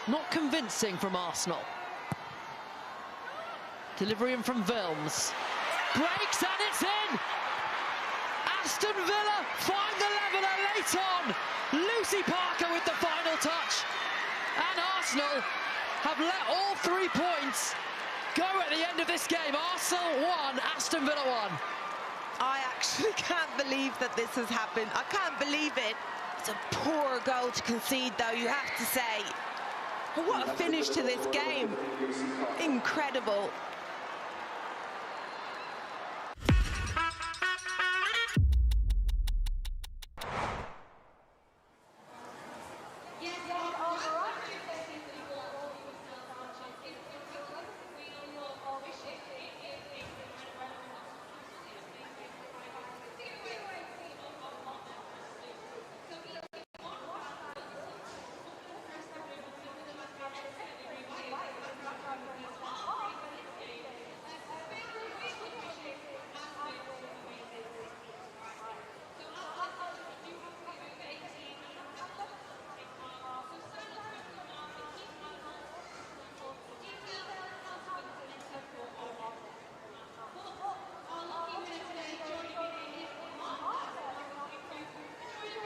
Not convincing from Arsenal. Delivery in from Wilms. Breaks, and it's in! Aston Villa find the leveller late on. Lucy Parker with the final touch. And Arsenal have let all 3 points go at the end of this game. Arsenal 1, Aston Villa 1. I actually can't believe that this has happened. I can't believe it. It's a poor goal to concede, though, you have to say. But what a finish to this game. Incredible.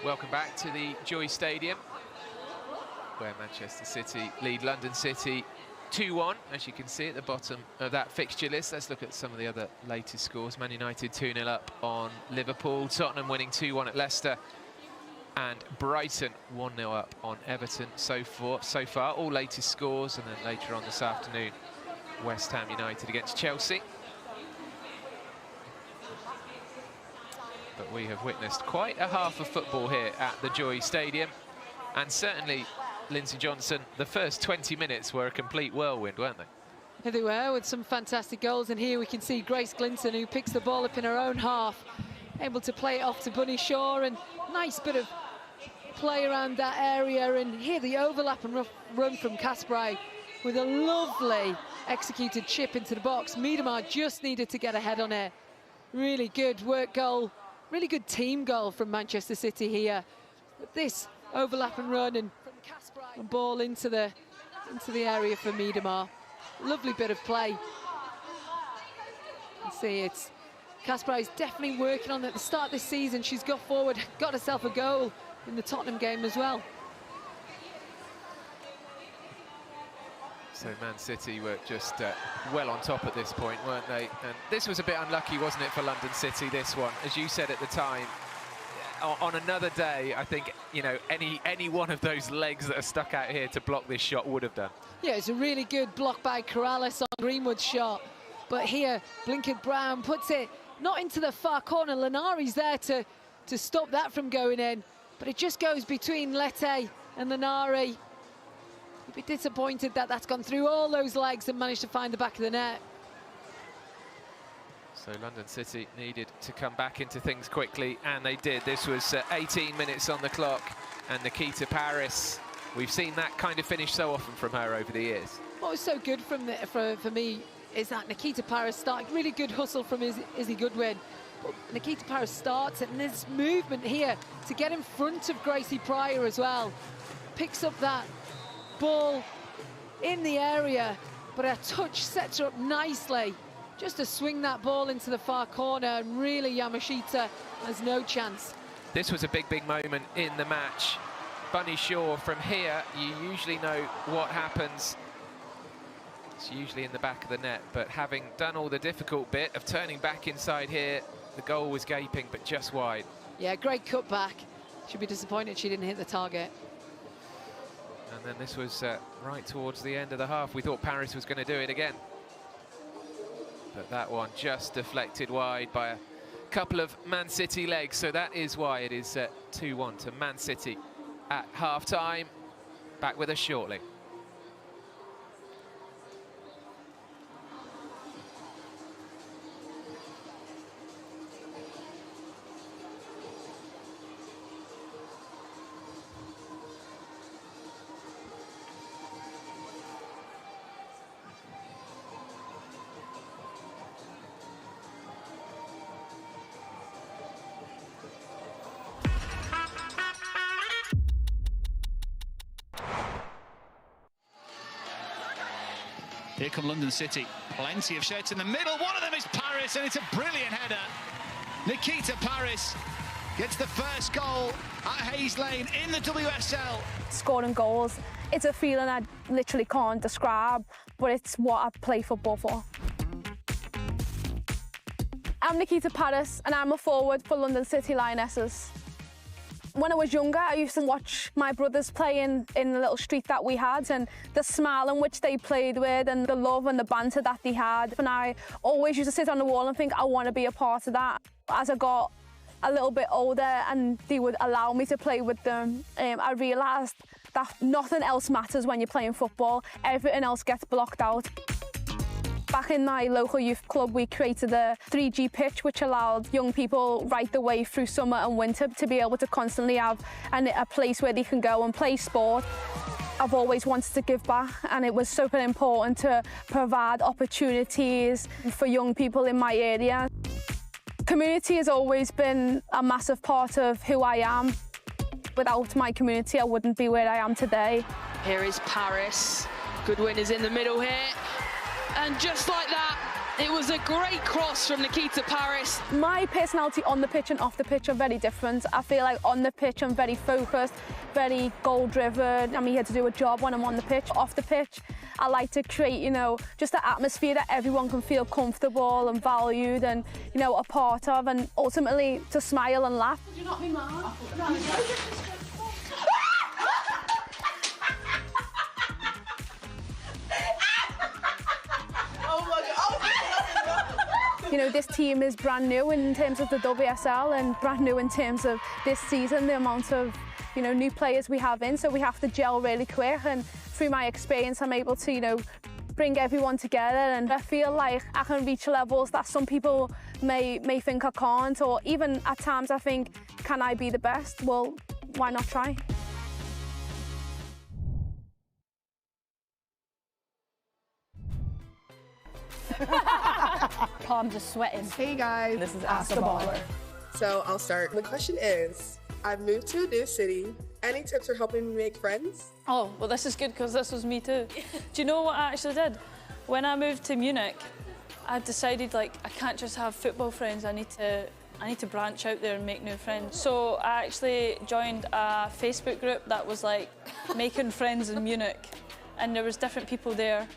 Welcome back to the Joy Stadium, where Manchester City lead London City 2-1, as you can see at the bottom of that fixture list. Let's look at some of the other latest scores. Man United 2-0 up on Liverpool, Tottenham winning 2-1 at Leicester, and Brighton 1-0 up on Everton so far. All latest scores, and then later on this afternoon, West Ham United against Chelsea. But we have witnessed quite a half of football here at the Joy Stadium, and certainly, Lindsay Johnson, the first 20 minutes were a complete whirlwind, weren't they? Here they were, with some fantastic goals, and here we can see Grace Glinton, who picks the ball up in her own half, able to play it off to Bunny Shaw, and nice bit of play around that area, and here the overlap and rough run from Casperay. with a lovely executed chip into the box. Miedema just needed to get ahead on it. Really good work goal, really good team goal from Manchester City here. But this overlap and run and ball into the area for Miedema. Lovely bit of play. You can see it's Kasper is definitely working on it. At the start of this season, she's got forward, got herself a goal in the Tottenham game as well. So Man City were just well on top at this point, weren't they? And this was a bit unlucky, wasn't it, for London City, this one? As you said at the time, on another day, I think, you know, any one of those legs that are stuck out here to block this shot would have done. Yeah, it's a really good block by Corrales on Greenwood's shot. But here, Blinkett-Brown puts it not into the far corner. Linari's there to stop that from going in. But it just goes between Lete and Linari. You'd be disappointed that that's gone through all those legs and managed to find the back of the net. So London City needed to come back into things quickly, and they did. This was 18 minutes on the clock, and Nikita Paris, we've seen that kind of finish so often from her over the years. What was so good for me is that Nikita Paris started, really good hustle from Izzy Goodwin. But Nikita Paris starts it, and there's movement here to get in front of Gracie Pryor as well. Picks up that ball in the area, but her touch sets her up nicely. Just to swing that ball into the far corner, and really Yamashita has no chance. This was a big moment in the match. Bunny Shaw, from here, you usually know what happens. It's usually in the back of the net, but having done all the difficult bit of turning back inside here, the goal was gaping, but just wide. Yeah, great cutback. She'd be disappointed she didn't hit the target. And then this was right towards the end of the half. We thought Paris was going to do it again. But that one just deflected wide by a couple of Man City legs. So that is why it is 2-1 to Man City at half-time. Back with us shortly. Here come London City. Plenty of shots in the middle. One of them is Paris, and it's a brilliant header. Nikita Paris gets the first goal at Hayes Lane in the WSL. Scoring goals, it's a feeling I literally can't describe, but it's what I play football for. I'm Nikita Paris, and I'm a forward for London City Lionesses. When I was younger, I used to watch my brothers play in the little street that we had, and the smile in which they played with and the love and the banter that they had. And I always used to sit on the wall and think, I want to be a part of that. As I got a little bit older and they would allow me to play with them, I realised that nothing else matters when you're playing football. Everything else gets blocked out. Back in my local youth club, we created a 3G pitch which allowed young people right the way through summer and winter to be able to constantly have a place where they can go and play sport. I've always wanted to give back, and it was super important to provide opportunities for young people in my area. Community has always been a massive part of who I am. Without my community, I wouldn't be where I am today. Here is Paris. Goodwin is in the middle here. And just like that, it was a great cross from Nikita Paris. My personality on the pitch and off the pitch are very different. I feel like on the pitch I'm very focused, very goal-driven. I'm here to do a job when I'm on the pitch. Off the pitch, I like to create, just an atmosphere that everyone can feel comfortable and valued and, a part of, and ultimately to smile and laugh. Would you not be mad? This team is brand new in terms of the WSL and brand new in terms of this season, the amount of, new players we have in, so we have to gel really quick, and through my experience I'm able to, bring everyone together, and I feel like I can reach levels that some people may think I can't, or even at times I think, can I be the best? Well, why not try? Palms are sweating. Hey guys, This is Ask the Baller. So I'll start. The question is, I've moved to a new city. Any tips for helping me make friends? Oh, well, this is good because this was me too. Do you know what I actually did? When I moved to Munich, I decided like I can't just have football friends. I need to branch out there and make new friends. So I actually joined a Facebook group that was like making friends in Munich, and there was different people there.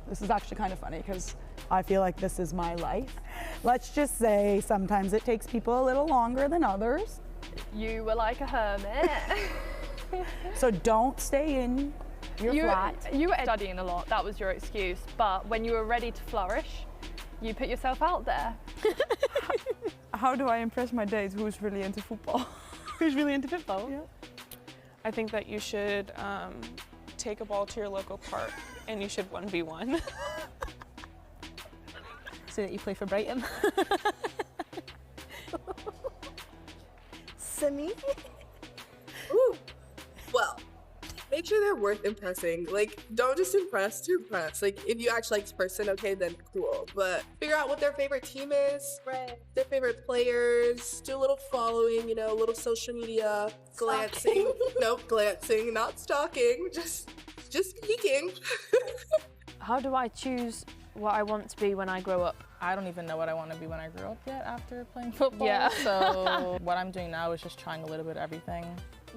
This is actually kind of funny because I feel like this is my life. Let's just say sometimes it takes people a little longer than others. You were like a hermit. So don't stay in your flat. You were studying a lot, that was your excuse. But when you were ready to flourish, you put yourself out there. How do I impress my date who's really into football? Who's really into football? Yeah. I think that you should take a ball to your local park and you should 1v1. So that you play for Brighton. Simi? Ooh. Well, make sure they're worth impressing. Like, don't just impress to impress. Like, if you actually like this person, okay, then cool. But figure out what their favorite team is, their favorite players, do a little following, you know, a little social media, glancing. Nope, glancing, not stalking, just peeking. How do I choose what I want to be when I grow up? I don't even know what I want to be when I grow up yet after playing football. Yeah. So what I'm doing now is just trying a little bit of everything.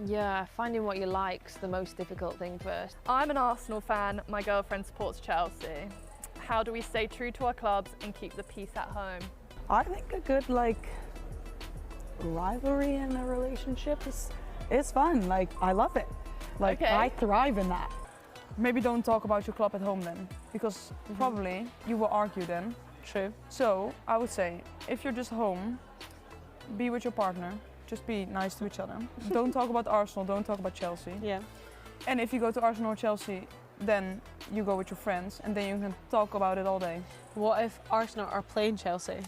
Yeah, finding what you like's the most difficult thing first. I'm an Arsenal fan. My girlfriend supports Chelsea. How do we stay true to our clubs and keep the peace at home? I think a good rivalry in a relationship is fun. Like, I love it. Like, Okay. I thrive in that. Maybe don't talk about your club at home then, because probably you will argue then. True. So I would say, if you're just home, be with your partner. Just be nice to each other. Don't talk about Arsenal, don't talk about Chelsea. Yeah. And if you go to Arsenal or Chelsea, then you go with your friends and then you can talk about it all day. What if Arsenal are playing Chelsea?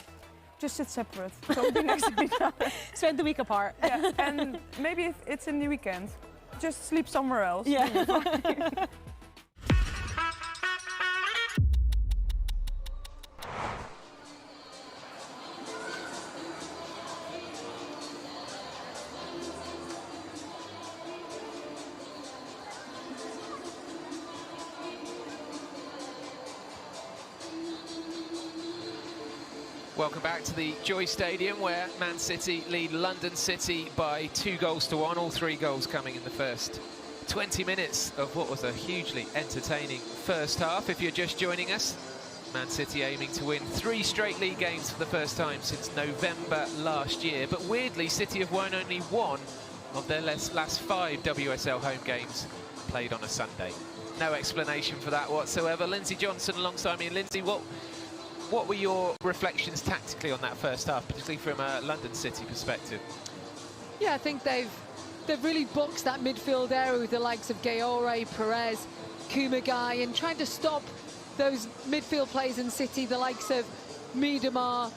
Just sit separate. Don't be next to each other. Spend the week apart. Yeah. And maybe if it's in the weekend, just sleep somewhere else. Yeah. Welcome back to the Joy Stadium, where Man City lead London City by 2-1, all 3 goals coming in the first 20 minutes of what was a hugely entertaining first half. If you're just joining us, Man City aiming to win 3 straight league games for the first time since November last year. But weirdly, City have won only 1 of their last 5 WSL home games played on a Sunday. No explanation for that whatsoever. Lindsay Johnson alongside me. And Lindsay, what were your reflections tactically on that first half, particularly from a London City perspective? Yeah, I think they've really boxed that midfield area with the likes of Gaore, Perez, Kumagai, and trying to stop those midfield players in City, the likes of Miedemar,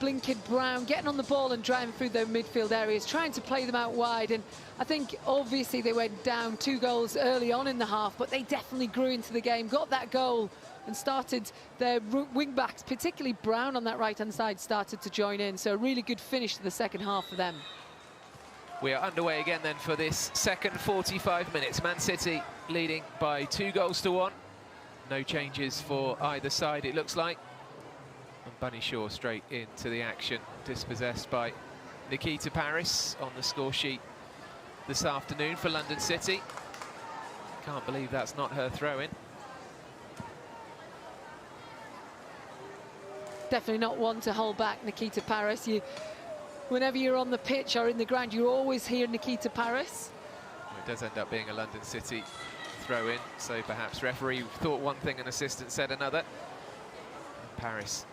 Blinkett, Brown, getting on the ball and driving through their midfield areas, trying to play them out wide. And I think obviously they went down 2 goals early on in the half, but they definitely grew into the game, got that goal and started their wing backs, particularly Brown on that right-hand side, started to join in. So a really good finish to the second half for them. We are underway again then for this second 45 minutes. Man City leading by 2-1. No changes for either side, it looks like. And Bunny Shaw straight into the action, dispossessed by Nikita Paris on the score sheet this afternoon for London City. Can't believe that's not her throw-in. Definitely not one to hold back, Nikita Paris. Whenever you're on the pitch or in the ground, you always hear Nikita Paris. It does end up being a London City throw-in, so perhaps referee thought one thing and assistant said another. And Paris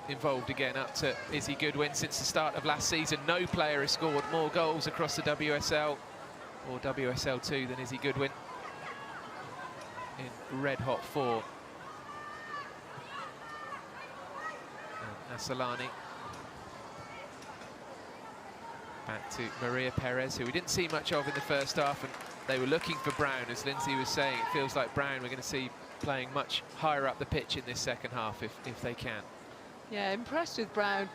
involved again up to Izzy Goodwin since the start of last season. No player has scored more goals across the WSL or WSL 2 than Izzy Goodwin in red-hot form. Asalani. Back to Maria Perez, who we didn't see much of in the first half, and they were looking for Brown. As Lindsay was saying, it feels like Brown we're going to see playing much higher up the pitch in this second half if they can. Yeah, impressed with Brown.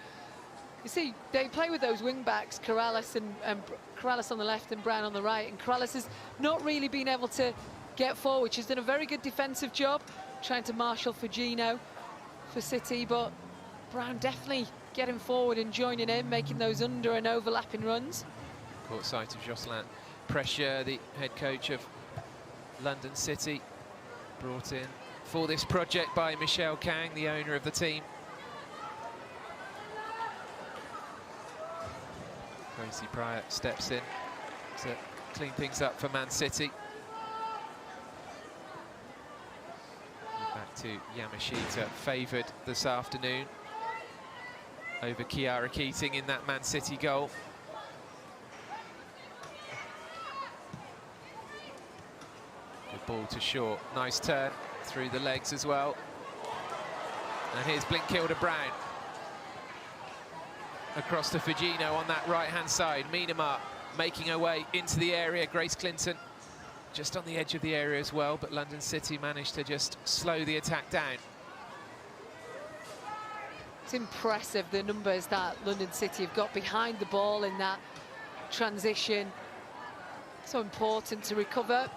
You see, they play with those wing backs, Corrales and Corrales on the left and Brown on the right, and Corrales has not really been able to get forward. She's done a very good defensive job, trying to marshal Fugino for City, but Brown definitely getting forward and joining in, making those under and overlapping runs. Caught sight of Jocelyn Pressure, the head coach of London City, brought in for this project by Michelle Kang, the owner of the team. Gracie Pryor steps in to clean things up for Man City. Back to Yamashita, favoured this afternoon over Kiara Keating in that Man City goal. Good ball to Shaw, nice turn through the legs as well. And here's Blinkilda Brown. Across to Fugino on that right-hand side. Minamar making her way into the area. Grace Clinton just on the edge of the area as well, but London City managed to just slow the attack down. It's impressive, the numbers that London City have got behind the ball in that transition. So important to recover.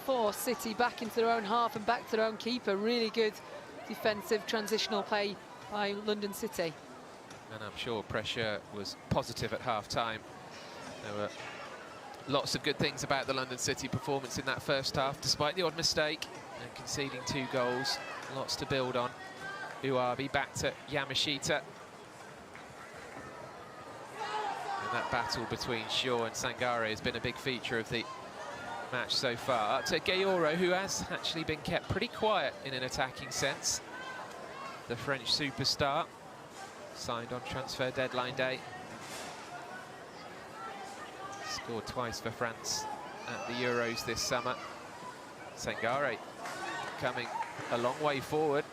Force City back into their own half and back to their own keeper. Really good defensive transitional play by London City. And I'm sure pressure was positive at half-time. There were lots of good things about the London City performance in that first half, despite the odd mistake and conceding 2 goals. Lots to build on. Uabi back to Yamashita. And that battle between Shaw and Sangare has been a big feature of the match so far. Up to Gayoro, who has actually been kept pretty quiet in an attacking sense. The French superstar, signed on transfer deadline day. Scored twice for France at the Euros this summer. Sangare coming a long way forward.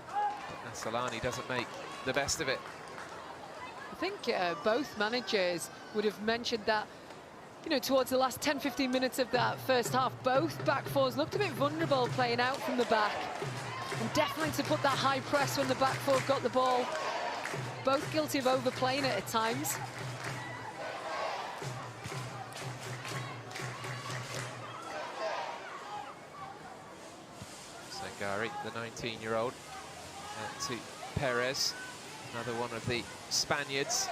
But Asalani doesn't make the best of it. I think both managers would have mentioned that, you know, towards the last 10-15 minutes of that first half, both back fours looked a bit vulnerable playing out from the back. And definitely to put that high press when the back four got the ball. Both guilty of overplaying it at times. Sangare, the 19-year-old, to Perez, another one of the Spaniards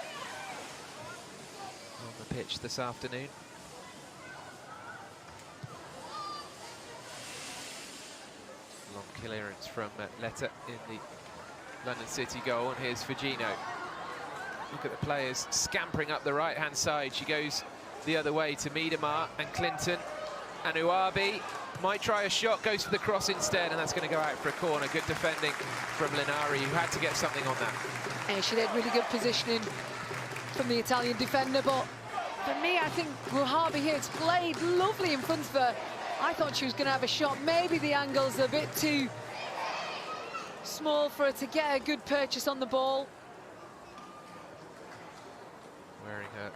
on the pitch this afternoon. Long clearance from Letta in the London City goal, and here's Fugino. Look at the players scampering up the right-hand side. She goes the other way to Miedemar and Clinton, and Uabi might try a shot, goes for the cross instead, and that's going to go out for a corner. Good defending from Linari, who had to get something on that. And she did really good positioning from the Italian defender, but for me, I think Uabi here, it's played lovely in front of her. I thought she was going to have a shot. Maybe the angle's a bit too small for her to get a good purchase on the ball. Wearing her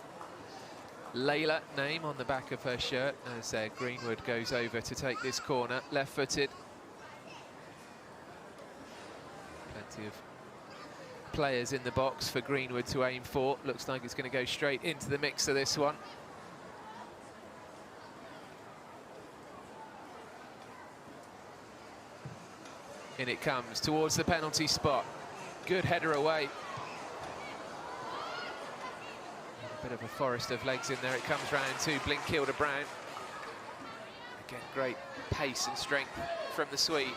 Layla name on the back of her shirt as Greenwood goes over to take this corner, left-footed. Plenty of players in the box for Greenwood to aim for. Looks like it's going to go straight into the mix of this one. In it comes towards the penalty spot. Good header away. A bit of a forest of legs in there. It comes round to Blinkilda Brown. Again, great pace and strength from the Swede.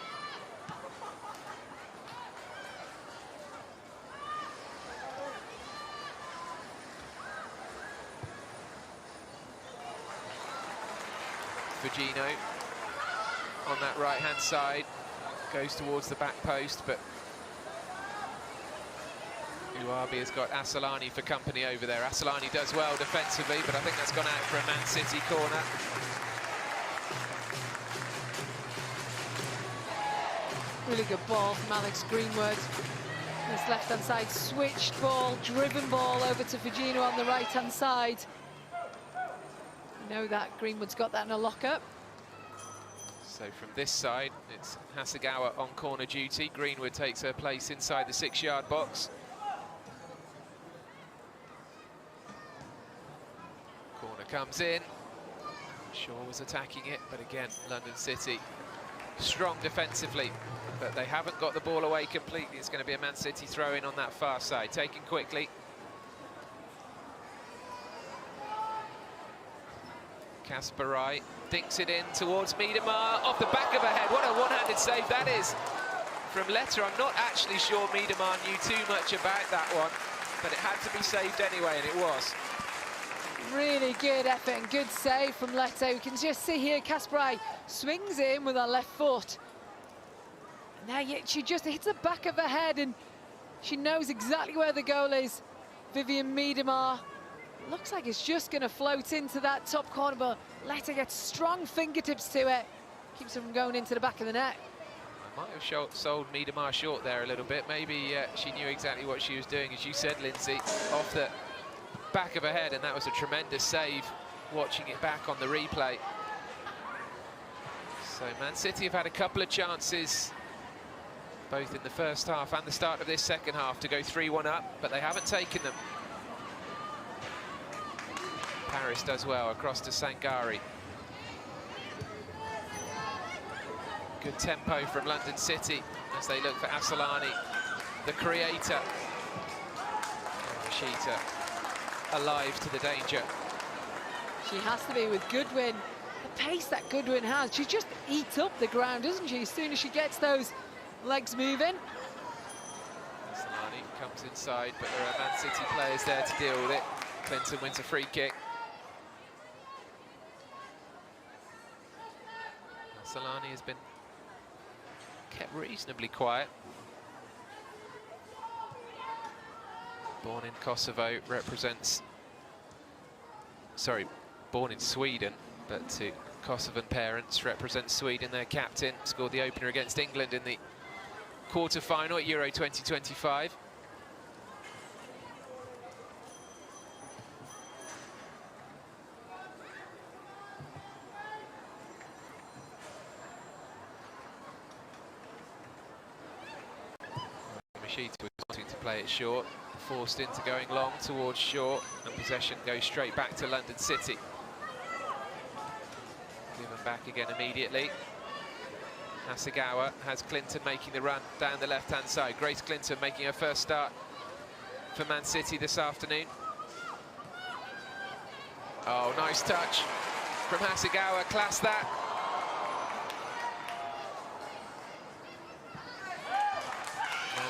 Fugino on that right-hand side. Goes towards the back post, but Uabi has got Asalani for company over there. Asalani does well defensively, but I think that's gone out for a Man City corner. Really good ball from Alex Greenwood. This left-hand side switched ball, driven ball over to Fugino on the right-hand side. You know that Greenwood's got that in a lock-up. So from this side, it's Hasegawa on corner duty. Greenwood takes her place inside the 6-yard box. Corner comes in. Shaw was attacking it, but again, London City strong defensively, but they haven't got the ball away completely. It's going to be a Man City throw-in on that far side, taken quickly. Kasparai dinks it in towards Miedemar, off the back of her head. What a one-handed save that is from Letter. I'm not actually sure Miedemar knew too much about that one, but it had to be saved anyway, and it was. Really good effort and good save from Leto. We can just see here Kasparai swings in with her left foot. And now she just hits the back of her head, and she knows exactly where the goal is. Vivian Miedemar. Looks like it's just going to float into that top corner, but Leto gets strong fingertips to it. Keeps it from going into the back of the net. I might have sold Miedemar short there a little bit. Maybe she knew exactly what she was doing, as you said, Lindsay, off the back of her head, and that was a tremendous save watching it back on the replay. So Man City have had a couple of chances both in the first half and the start of this second half to go 3-1 up, but they haven't taken them. Paris does well across to Sangari. Good tempo from London City as they look for Assolani, the creator. Machita alive to the danger. She has to be with Goodwin. The pace that Goodwin has, she just eats up the ground, doesn't she, as soon as she gets those legs moving. Assolani comes inside, but there are Man City players there to deal with it. Clinton wins a free kick. Assolani has been kept reasonably quiet. Born in Kosovo, represents... Sorry, born in Sweden, but to Kosovan parents, represents Sweden, their captain. Scored the opener against England in the quarter-final at Euro 2025. Machita was wanting to play it short, forced into going long towards Shaw, and possession goes straight back to London City. Given back again immediately. Hasegawa has Clinton making the run down the left-hand side. Grace Clinton making her first start for Man City this afternoon. Oh, nice touch from Hasegawa, class that.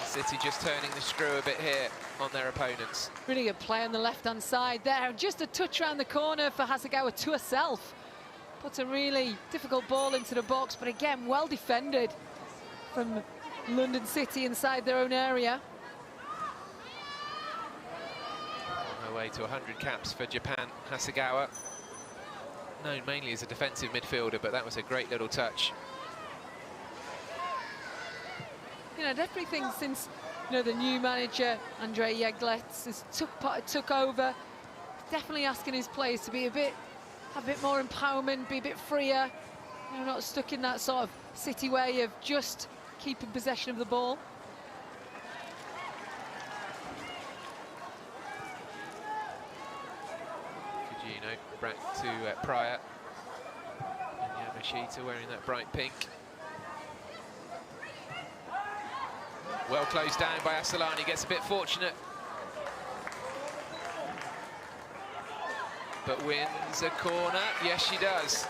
City just turning the screw a bit here on their opponents. Really good play on the left-hand side there. Just a touch around the corner for Hasegawa to herself. Puts a really difficult ball into the box, but again, well defended from London City inside their own area. On her way to 100 caps for Japan, Hasegawa. Known mainly as a defensive midfielder, but that was a great little touch. You know, definitely think since, you know, the new manager, Andrei Yeglets, has took over, definitely asking his players to be a bit more empowerment, be a bit freer, you know, not stuck in that sort of City way of just keeping possession of the ball. Fujino back to Pryor. And Yamashita wearing that bright pink. Well closed down by Assolani, gets a bit fortunate. But wins a corner, yes she does.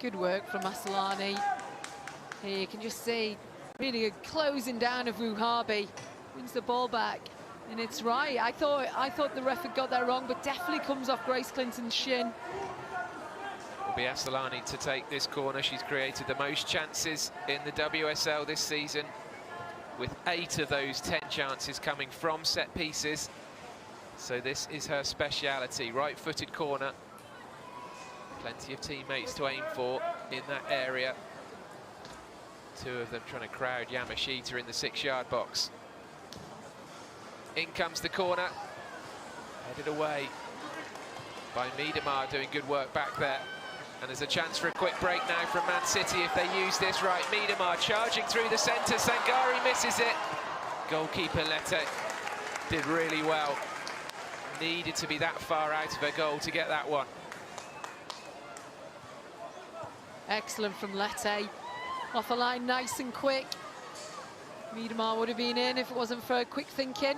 Good work from Assolani. Here you can just see really good closing down of Wuhabi. Wins the ball back, and it's right. I thought the ref had got that wrong, but definitely comes off Grace Clinton's shin. Will be Assolani to take this corner. She's created the most chances in the WSL this season, with 8 of those 10 chances coming from set pieces. So this is her speciality, right-footed corner. Plenty of teammates to aim for in that area. 2 of them trying to crowd Yamashita in the 6-yard box. In comes the corner, headed away. by Miedemar, doing good work back there. And there's a chance for a quick break now from Man City if they use this right. Miedemar charging through the centre, Sangari misses it. Goalkeeper Lete did really well. Needed to be that far out of her goal to get that one. Excellent from Lete. Off the line, nice and quick. Miedemar would have been in if it wasn't for quick thinking.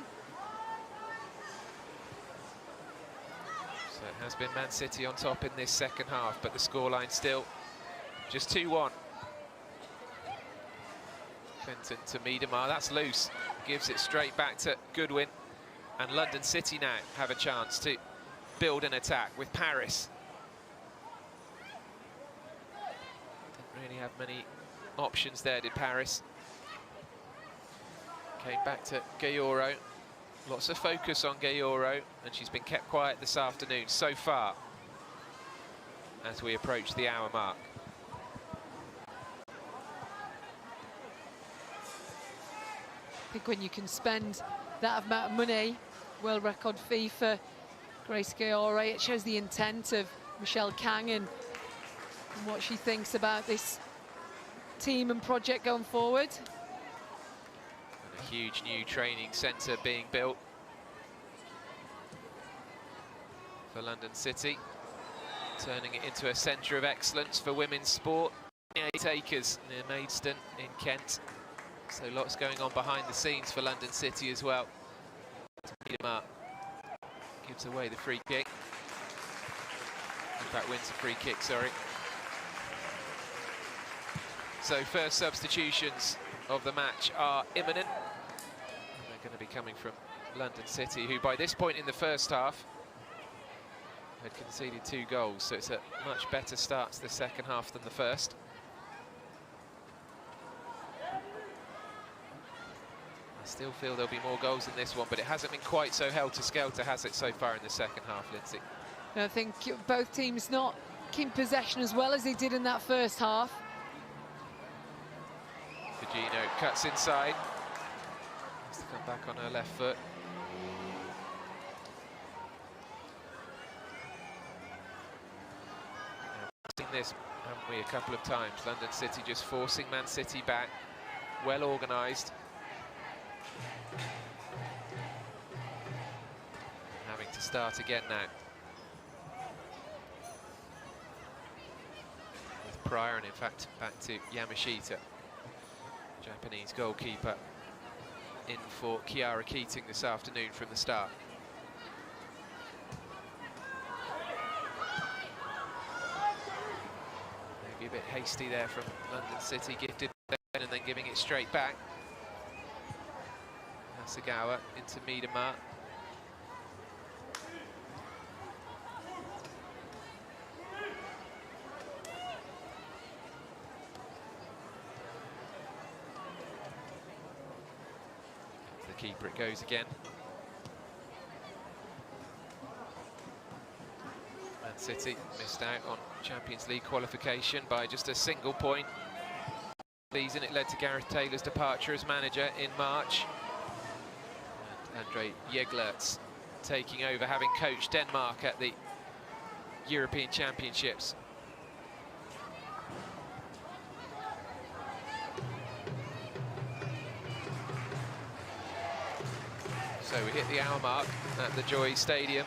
So it has been Man City on top in this second half, but the scoreline still just 2-1. Clinton to Miedemar, that's loose. Gives it straight back to Goodwin. And London City now have a chance to build an attack with Paris. Didn't really have many options there, did Paris? Came back to Gayoro. Lots of focus on Gayoro, and she's been kept quiet this afternoon so far as we approach the hour mark. I think when you can spend that amount of money, world record fee for Grace Gayoro, it shows the intent of Michelle Kang and what she thinks about this team and project going forward. And a huge new training centre being built for London City, turning it into a centre of excellence for women's sport. 8 acres near Maidstone in Kent. So lots going on behind the scenes for London City as well. Miedemar gives away the free kick. In fact, wins the free kick, sorry. So first substitutions of the match are imminent. And they're going to be coming from London City, who by this point in the first half had conceded 2 goals. So it's a much better start to the second half than the first. I still feel there'll be more goals in this one, but it hasn't been quite so helter-skelter, has it, so far in the second half, Lindsay? And I think both teams not keep possession as well as they did in that first half. Fujino cuts inside. Has to come back on her left foot. We've seen this, haven't we, a couple of times. London City just forcing Man City back. Well organised. Having to start again now. With Pryor and in fact back to Yamashita. Japanese goalkeeper in for Kiara Keating this afternoon from the start. Maybe a bit hasty there from London City, gifted and then giving it straight back. Hasegawa into Miedemar. The keeper it goes again. Man City missed out on Champions League qualification by just a single point. And it led to Gareth Taylor's departure as manager in March. Andre Jeglerts taking over, having coached Denmark at the European Championships. So we hit the hour mark at the Joy Stadium,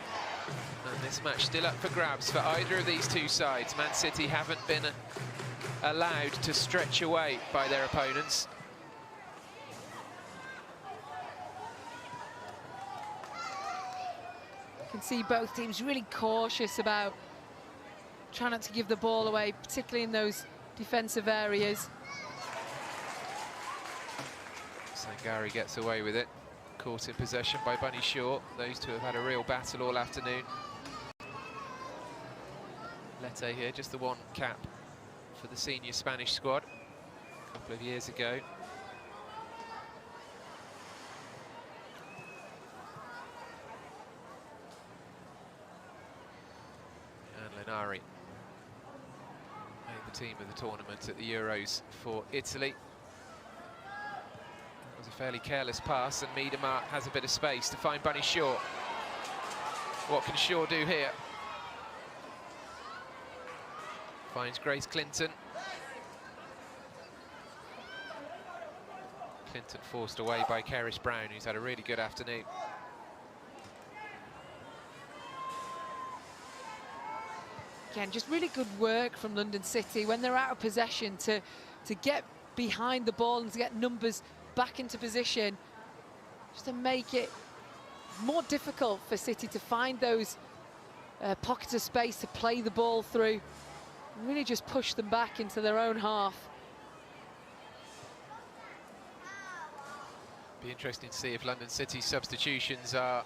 and this match still up for grabs for either of these two sides. Man City haven't been allowed to stretch away by their opponents. You can see both teams really cautious about trying not to give the ball away, particularly in those defensive areas. Sangari gets away with it. Caught in possession by Bunny Shaw. Those two have had a real battle all afternoon. Lete here, just the one cap for the senior Spanish squad a couple of years ago. And Linari made the team of the tournament at the Euros for Italy. It was a fairly careless pass, and Miedemar has a bit of space to find Bunny Shaw. What can Shaw do here? Finds Grace Clinton. Clinton forced away by Keris Brown, who's had a really good afternoon. Again, just really good work from London City when they're out of possession to get behind the ball and to get numbers back into position, just to make it more difficult for City to find those pockets of space to play the ball through, and really just push them back into their own half. Be interesting to see if London City's substitutions are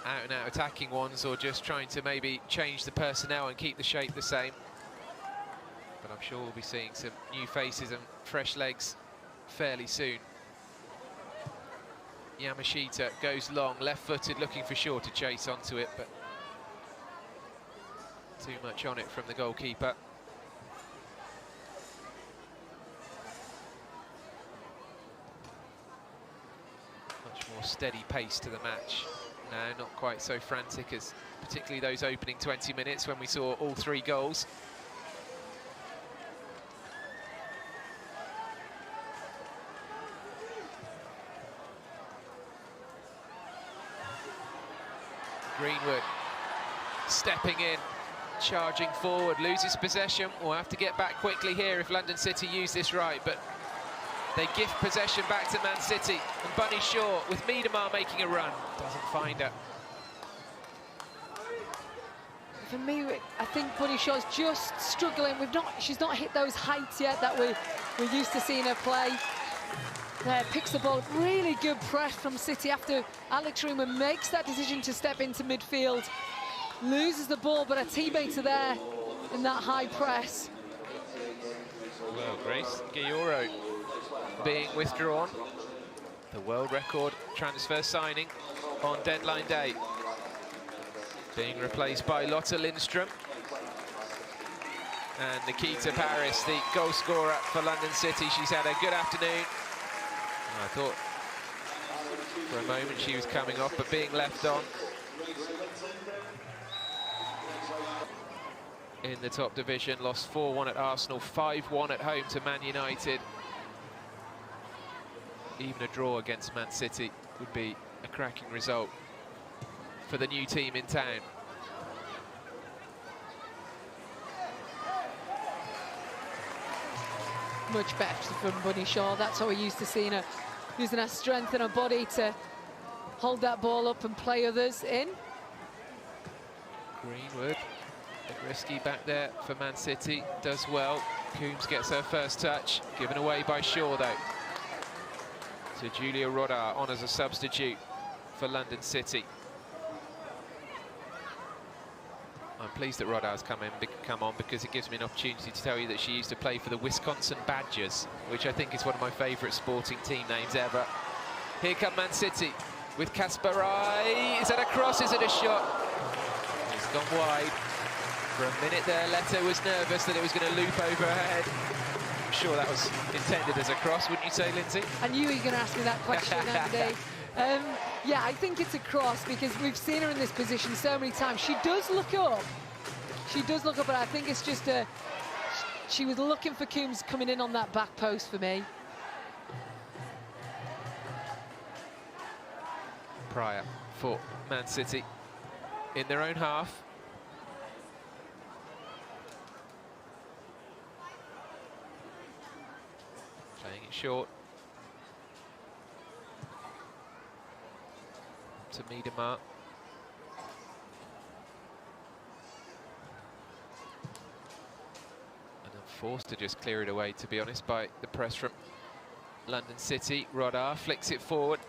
out-and-out attacking ones, or just trying to maybe change the personnel and keep the shape the same. But I'm sure we'll be seeing some new faces and fresh legs fairly soon. Yamashita goes long, left-footed, looking for Shaw to chase onto it, but too much on it from the goalkeeper. Much more steady pace to the match. No, not quite so frantic as particularly those opening 20 minutes when we saw all 3 goals. Greenwood stepping in, charging forward, loses possession. We'll have to get back quickly here if London City use this right, but they gift possession back to Man City, and Bunny Shaw with Miedemar making a run. Doesn't find her. For me, I think Bunny Shaw's just struggling. She's not hit those heights yet that we're used to seeing her play. There, picks the ball up. Really good press from City after Alex Ruma makes that decision to step into midfield. Loses the ball, but her teammates are there in that high press. Well, Grace Guilloro being withdrawn. The world record transfer signing on deadline day. Being replaced by Lotta Lindström. And Nikita Paris, the goal scorer for London City. She's had a good afternoon. I thought for a moment she was coming off, but being left on. In the top division, lost 4-1 at Arsenal, 5-1 at home to Man United. Even a draw against Man City would be a cracking result for the new team in town. Much better from Bunny Shaw. That's how we're used to seeing her, using her strength and her body to hold that ball up and play others in. Greenwood, a bit risky back there for Man City, does well. Coombs gets her first touch, given away by Shaw though. So Julia Rodar on as a substitute for London City. I'm pleased that Rodar's come on because it gives me an opportunity to tell you that she used to play for the Wisconsin Badgers, which I think is one of my favourite sporting team names ever. Here come Man City with Kasparai. Is that a cross? Is it a shot? It's gone wide. For a minute there, Letta was nervous that it was going to loop over her head. I'm sure that was intended as a cross, wouldn't you say, Lindsay? I knew you were going to ask me that question, Andy. Yeah, I think it's a cross because we've seen her in this position so many times. She does look up. She does look up, but I think it's just she was looking for Coombs coming in on that back post for me. Pryor for Man City in their own half. Playing it short. To Miedemar. And I'm forced to just clear it away, to be honest, by the press from London City. Rodar flicks it forward.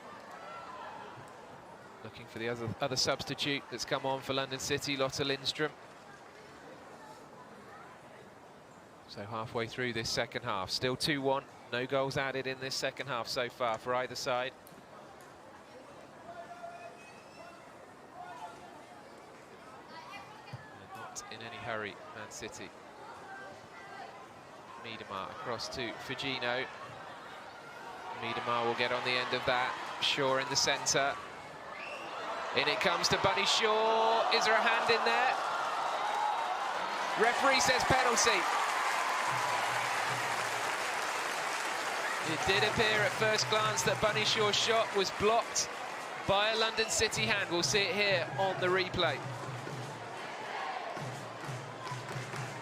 Looking for the other substitute that's come on for London City, Lotta Lindström. So halfway through this second half, still 2-1. No goals added in this second half so far for either side. In any hurry, Man City. Miedemar across to Fugino. Miedemar will get on the end of that. Shaw in the centre. In it comes to Bunny Shaw. Is there a hand in there? Referee says penalty. It did appear at first glance that Bunny Shaw's shot was blocked by a London City hand. We'll see it here on the replay.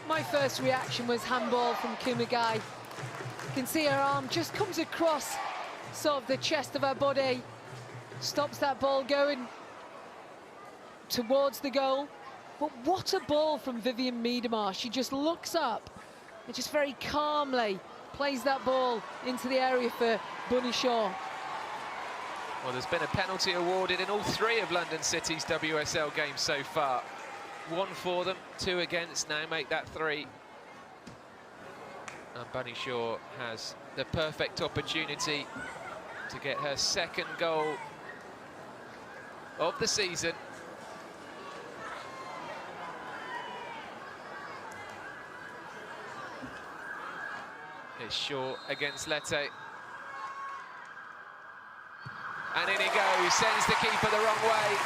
My first reaction was handball from Kumagai. You can see her arm just comes across sort of the chest of her body, stops that ball going towards the goal. But what a ball from Vivian Miedemar. She just looks up and just very calmly plays that ball into the area for Bunny Shaw. Well, there's been a penalty awarded in all 3 of London City's WSL games so far. 1 for them, 2 against, now make that 3. And Bunny Shaw has the perfect opportunity to get her 2nd goal of the season. It's Shaw against Lete. And in it goes, sends the keeper the wrong way.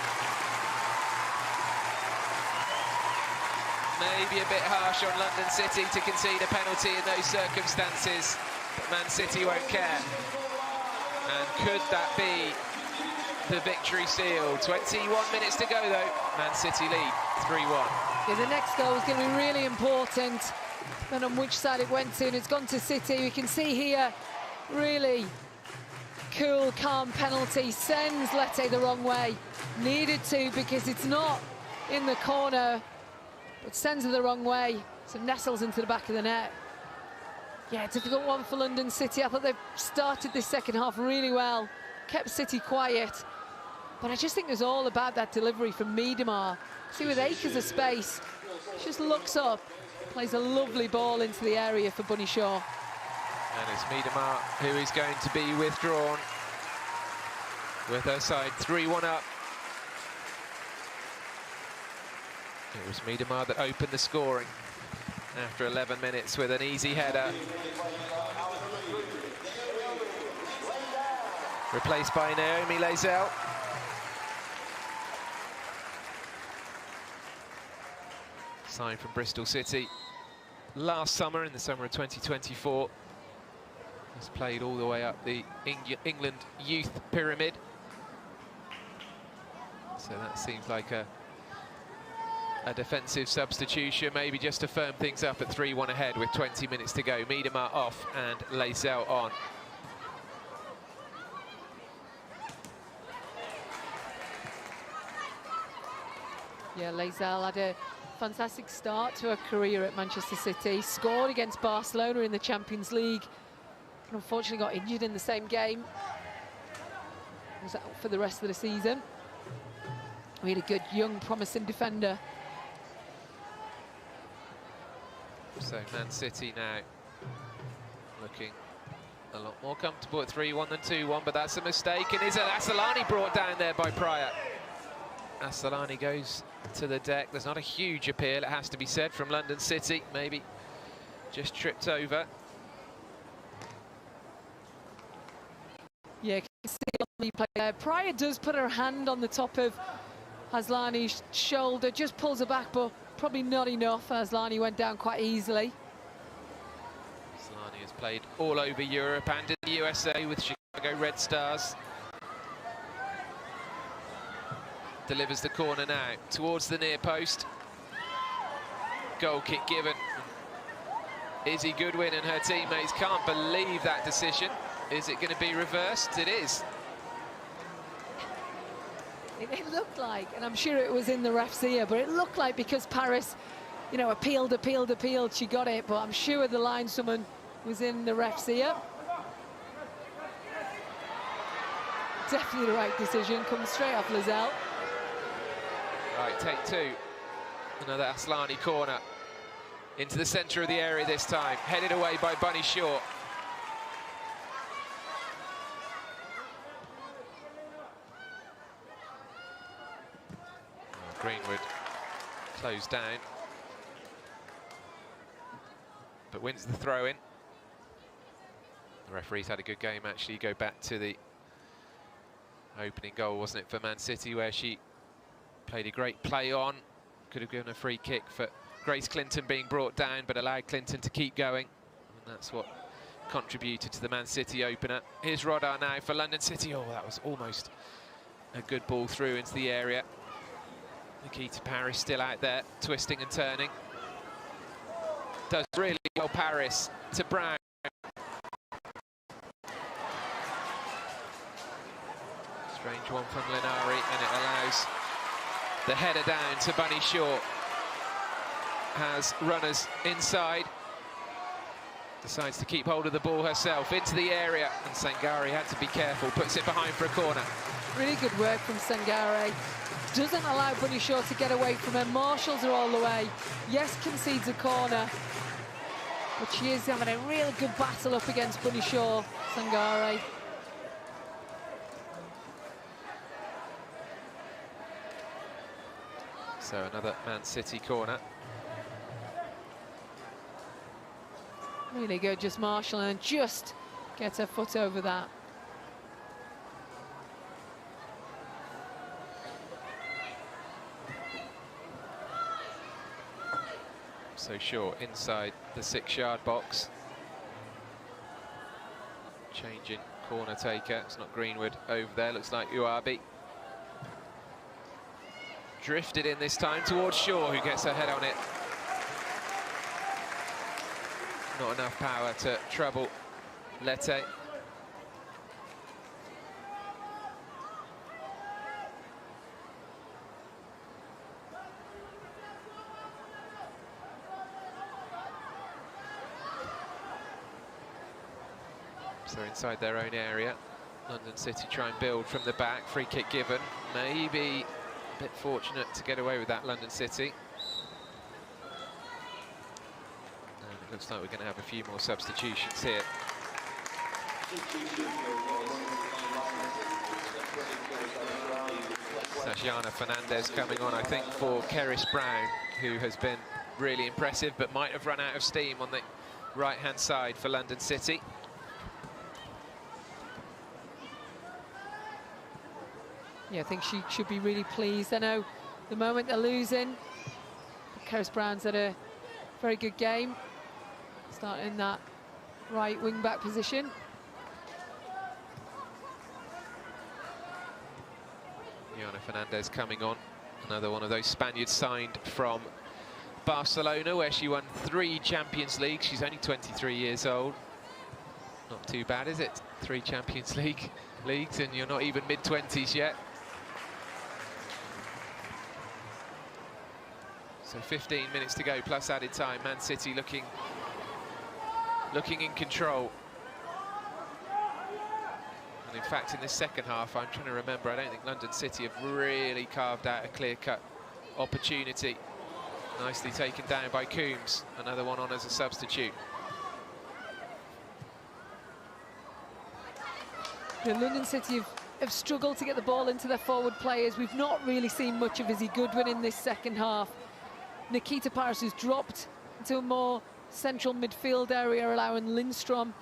Maybe a bit harsh on London City to concede a penalty in those circumstances, but Man City won't care. And could that be the victory seal? 21 minutes to go though, Man City lead 3-1. Yeah, the next goal is going to be really important, and on which side it went to, and it's gone to City. We can see here, really cool, calm penalty, sends Lete the wrong way. Needed to, because it's not in the corner, but sends her the wrong way, so nestles into the back of the net. Yeah, difficult one for London City. I thought they've started this second half really well, kept City quiet, but I just think it was all about that delivery from Miedemar. See, with acres of space, just looks up, plays a lovely ball into the area for Bunny Shaw. And it's Miedemar who is going to be withdrawn with her side 3-1 up. It was Miedemar that opened the scoring after 11 minutes with an easy header. Replaced by Naomi Lazelle. Signed from Bristol City last summer, in the summer of 2024. Has played all the way up the England youth pyramid. So that seems like a defensive substitution, maybe just to firm things up at 3-1 ahead with 20 minutes to go. Miedemar off and Lazelle on. Yeah, Lazelle had a fantastic start to her career at Manchester City, scored against Barcelona in the Champions League, and unfortunately got injured in the same game. Was out for the rest of the season. Really good, young, promising defender. So Man City now looking a lot more comfortable at 3-1 than 2-1, but that's a mistake, and is Asllani brought down there by Pryor? Asllani goes to the deck. There's not a huge appeal, it has to be said, from London City. Maybe just tripped over. Yeah, you can see on the replay there. Pryor does put her hand on the top of Asllani's shoulder, just pulls her back, but probably not enough. Asllani went down quite easily. Asllani has played all over Europe and in the USA with Chicago Red Stars. Delivers the corner now towards the near post. Goal kick given. Izzy Goodwin and her teammates can't believe that decision. Is it going to be reversed? It is. It looked like, and I'm sure it was in the ref's ear, but it looked like because Paris, you know, appealed, she got it, but I'm sure the lineswoman was in the ref's ear. Definitely the right decision, comes straight off Lazelle. Right, take 2. Another Asllani corner. Into the centre of the area this time. Headed away by Bunny Shaw. Greenwood closed down, but wins the throw-in. The referee's had a good game, actually. Go back to the opening goal, wasn't it, for Man City, where she played a great play on, could have given a free kick for Grace Clinton being brought down, but allowed Clinton to keep going. And that's what contributed to the Man City opener. Here's Rodar now for London City. Oh, that was almost a good ball through into the area. Nikita Paris still out there, twisting and turning. Does really well, Paris to Brown. Strange one from Linari, and it allows the header down to Bunny Shaw. Has runners inside. Decides to keep hold of the ball herself into the area, and Sangare had to be careful, puts it behind for a corner. Really good work from Sangare. Doesn't allow Bunny Shaw to get away from her. Marshals are all the way. Yes, concedes a corner, but she is having a really good battle up against Bunny Shaw, Sangare. So another Man City corner. Really good, just Marshall, and just gets her foot over that. So Shaw inside the 6-yard box. Changing corner taker. It's not Greenwood over there. Looks like Uabi. Drifted in this time towards Shaw, who gets her head on it. Not enough power to trouble Lete. So inside their own area, London City try and build from the back. Free kick given. Maybe a bit fortunate to get away with that, London City. And it looks like we're going to have a few more substitutions here. Sajana Fernandez coming on, I think, for Keris Brown, who has been really impressive, but might have run out of steam on the right-hand side for London City. Yeah, I think she should be really pleased. I know the moment they're losing, Keris Brown's had a very good game, starting in that right wing-back position. Sajana Fernandez coming on, another one of those Spaniards signed from Barcelona, where she won 3 Champions Leagues. She's only 23 years old. Not too bad, is it? 3 Champions Leagues, and you're not even mid-20s yet. So 15 minutes to go, plus added time. Man City looking in control. And in fact, in this second half, I'm trying to remember, I don't think London City have really carved out a clear-cut opportunity. Nicely taken down by Coombs, another one on as a substitute. The London City have struggled to get the ball into their forward players. We've not really seen much of Izzy Goodwin in this second half. Nikita Paris has dropped into a more central midfield area, allowing Lindstrom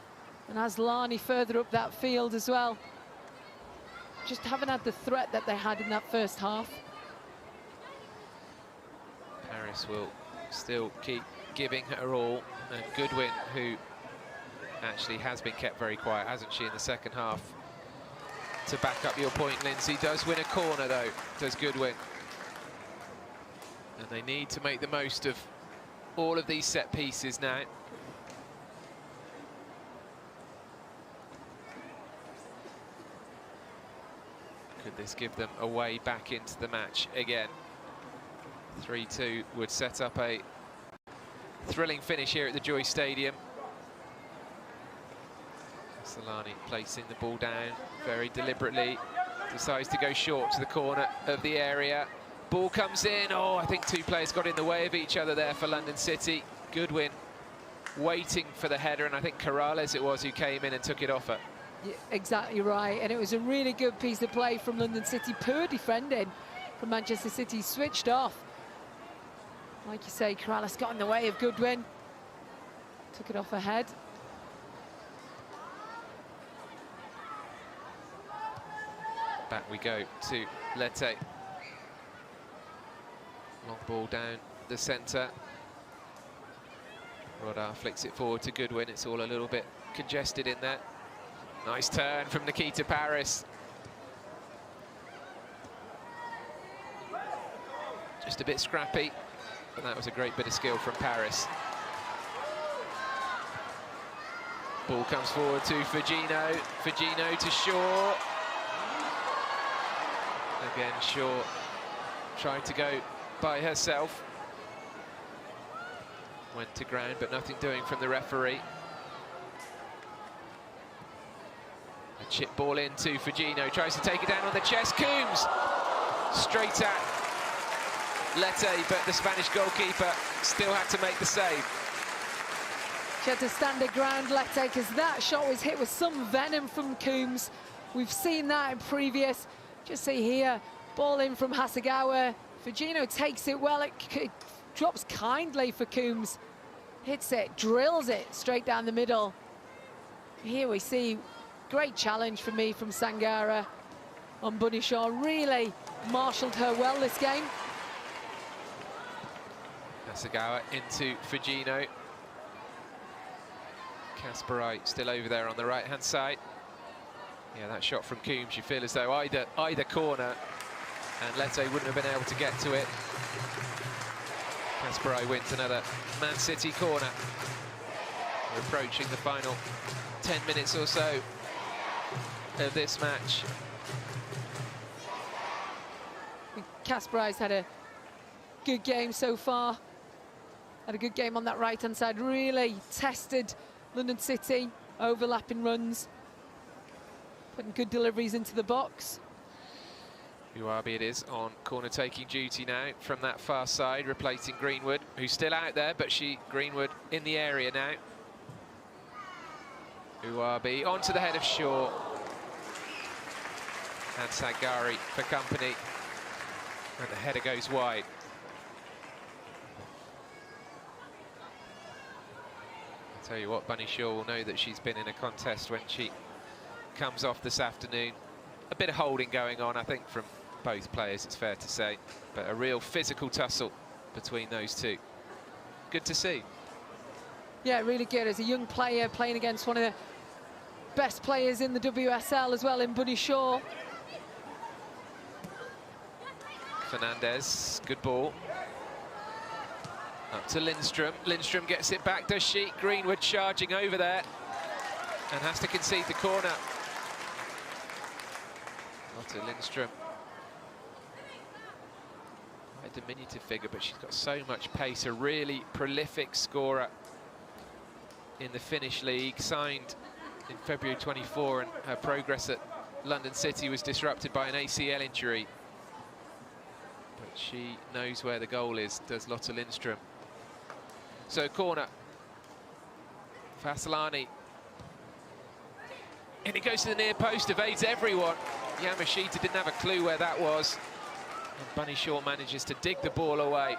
and Aslani further up that field as well. Just haven't had the threat that they had in that first half. Paris will still keep giving her all, and Goodwin, who actually has been kept very quiet, hasn't she, in the second half? To back up your point, Lindsay, does win a corner though, does Goodwin. And they need to make the most of all of these set pieces now. Could this give them a way back into the match again? 3-2 would set up a thrilling finish here at the Joy Stadium. Solani placing the ball down very deliberately, decides to go short to the corner of the area. Ball comes in. Oh, I think 2 players got in the way of each other there for London City. Goodwin waiting for the header, and I think Corrales it was who came in and took it off her. Yeah, exactly right, and it was a really good piece of play from London City. Poor defending from Manchester City, switched off. Like you say, Corrales got in the way of Goodwin, took it off her head. Back we go to Lete. Long ball down the centre. Rodar flicks it forward to Goodwin. It's all a little bit congested in there. Nice turn from Nikita Paris. Just a bit scrappy, but that was a great bit of skill from Paris. Ball comes forward to Fugino. Fugino to Shaw. Again, Shaw trying to go by herself. Went to ground, but nothing doing from the referee. A chip ball into Fugino, tries to take it down on the chest. Coombs straight at Lete, but the Spanish goalkeeper still had to make the save. She had to stand her ground, Lete, because that shot was hit with some venom from Coombs. We've seen that in previous. Just see here, ball in from Hasegawa. Fugino takes it well, it drops kindly for Coombs. Hits it, drills it straight down the middle. Here we see great challenge for me from Sangara on Bunny Shaw. Really marshalled her well this game. Hasegawa into Fugino. Kasparai still over there on the right-hand side. Yeah, that shot from Coombs, you feel as though either corner, and Lete wouldn't have been able to get to it. Kasparai wins another Man City corner. We're approaching the final 10 minutes or so of this match. Kasparai's had a good game so far. Had a good game on that right-hand side. Really tested London City, overlapping runs, putting good deliveries into the box. Uabi it is on corner-taking duty now from that far side, replacing Greenwood, who's still out there, but Greenwood in the area now. Uabi onto the head of Shaw. And Sangari for company. And the header goes wide. I'll tell you what, Bunny Shaw will know that she's been in a contest when she comes off this afternoon. A bit of holding going on, I think, from both players, it's fair to say, but a real physical tussle between those two. Good to see. Yeah, really good. As a young player playing against one of the best players in the WSL as well, in Bunny Shaw. Fernandez, good ball. Up to Lindstrom. Lindstrom gets it back, does she? Greenwood charging over there and has to concede the corner. Not Lindstrom. A diminutive figure, but she's got so much pace. A really prolific scorer in the Finnish league. Signed in February 24, and her progress at London City was disrupted by an ACL injury. But she knows where the goal is, does Lotta Lindstrom. So corner. Fasalani. And it goes to the near post, evades everyone. Yamashita didn't have a clue where that was. And Bunny Shaw manages to dig the ball away.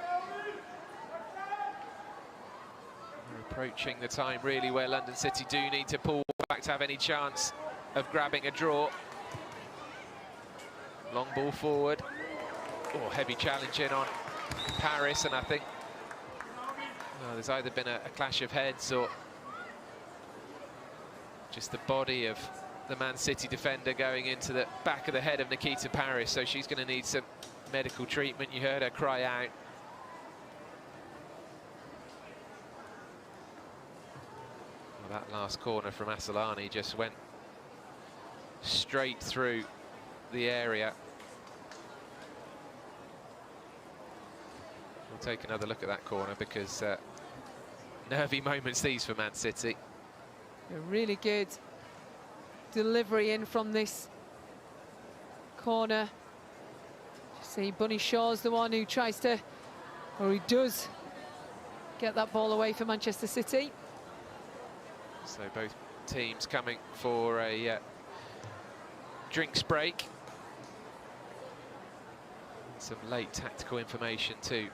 We're approaching the time really where London City do need to pull back to have any chance of grabbing a draw. Long ball forward. Oh, heavy challenge in on Paris, and I think there's either been a clash of heads or just the body of the Man City defender going into the back of the head of Nikita Paris, so she's going to need some medical treatment. You heard her cry out. Well, that last corner from Asalani just went straight through the area. We'll take another look at that corner because nervy moments these for Man City. A really good delivery in from this corner. See, Bunny Shaw's the one who tries to, or he does, get that ball away for Manchester City. So both teams coming for a drinks break. Some late tactical information too.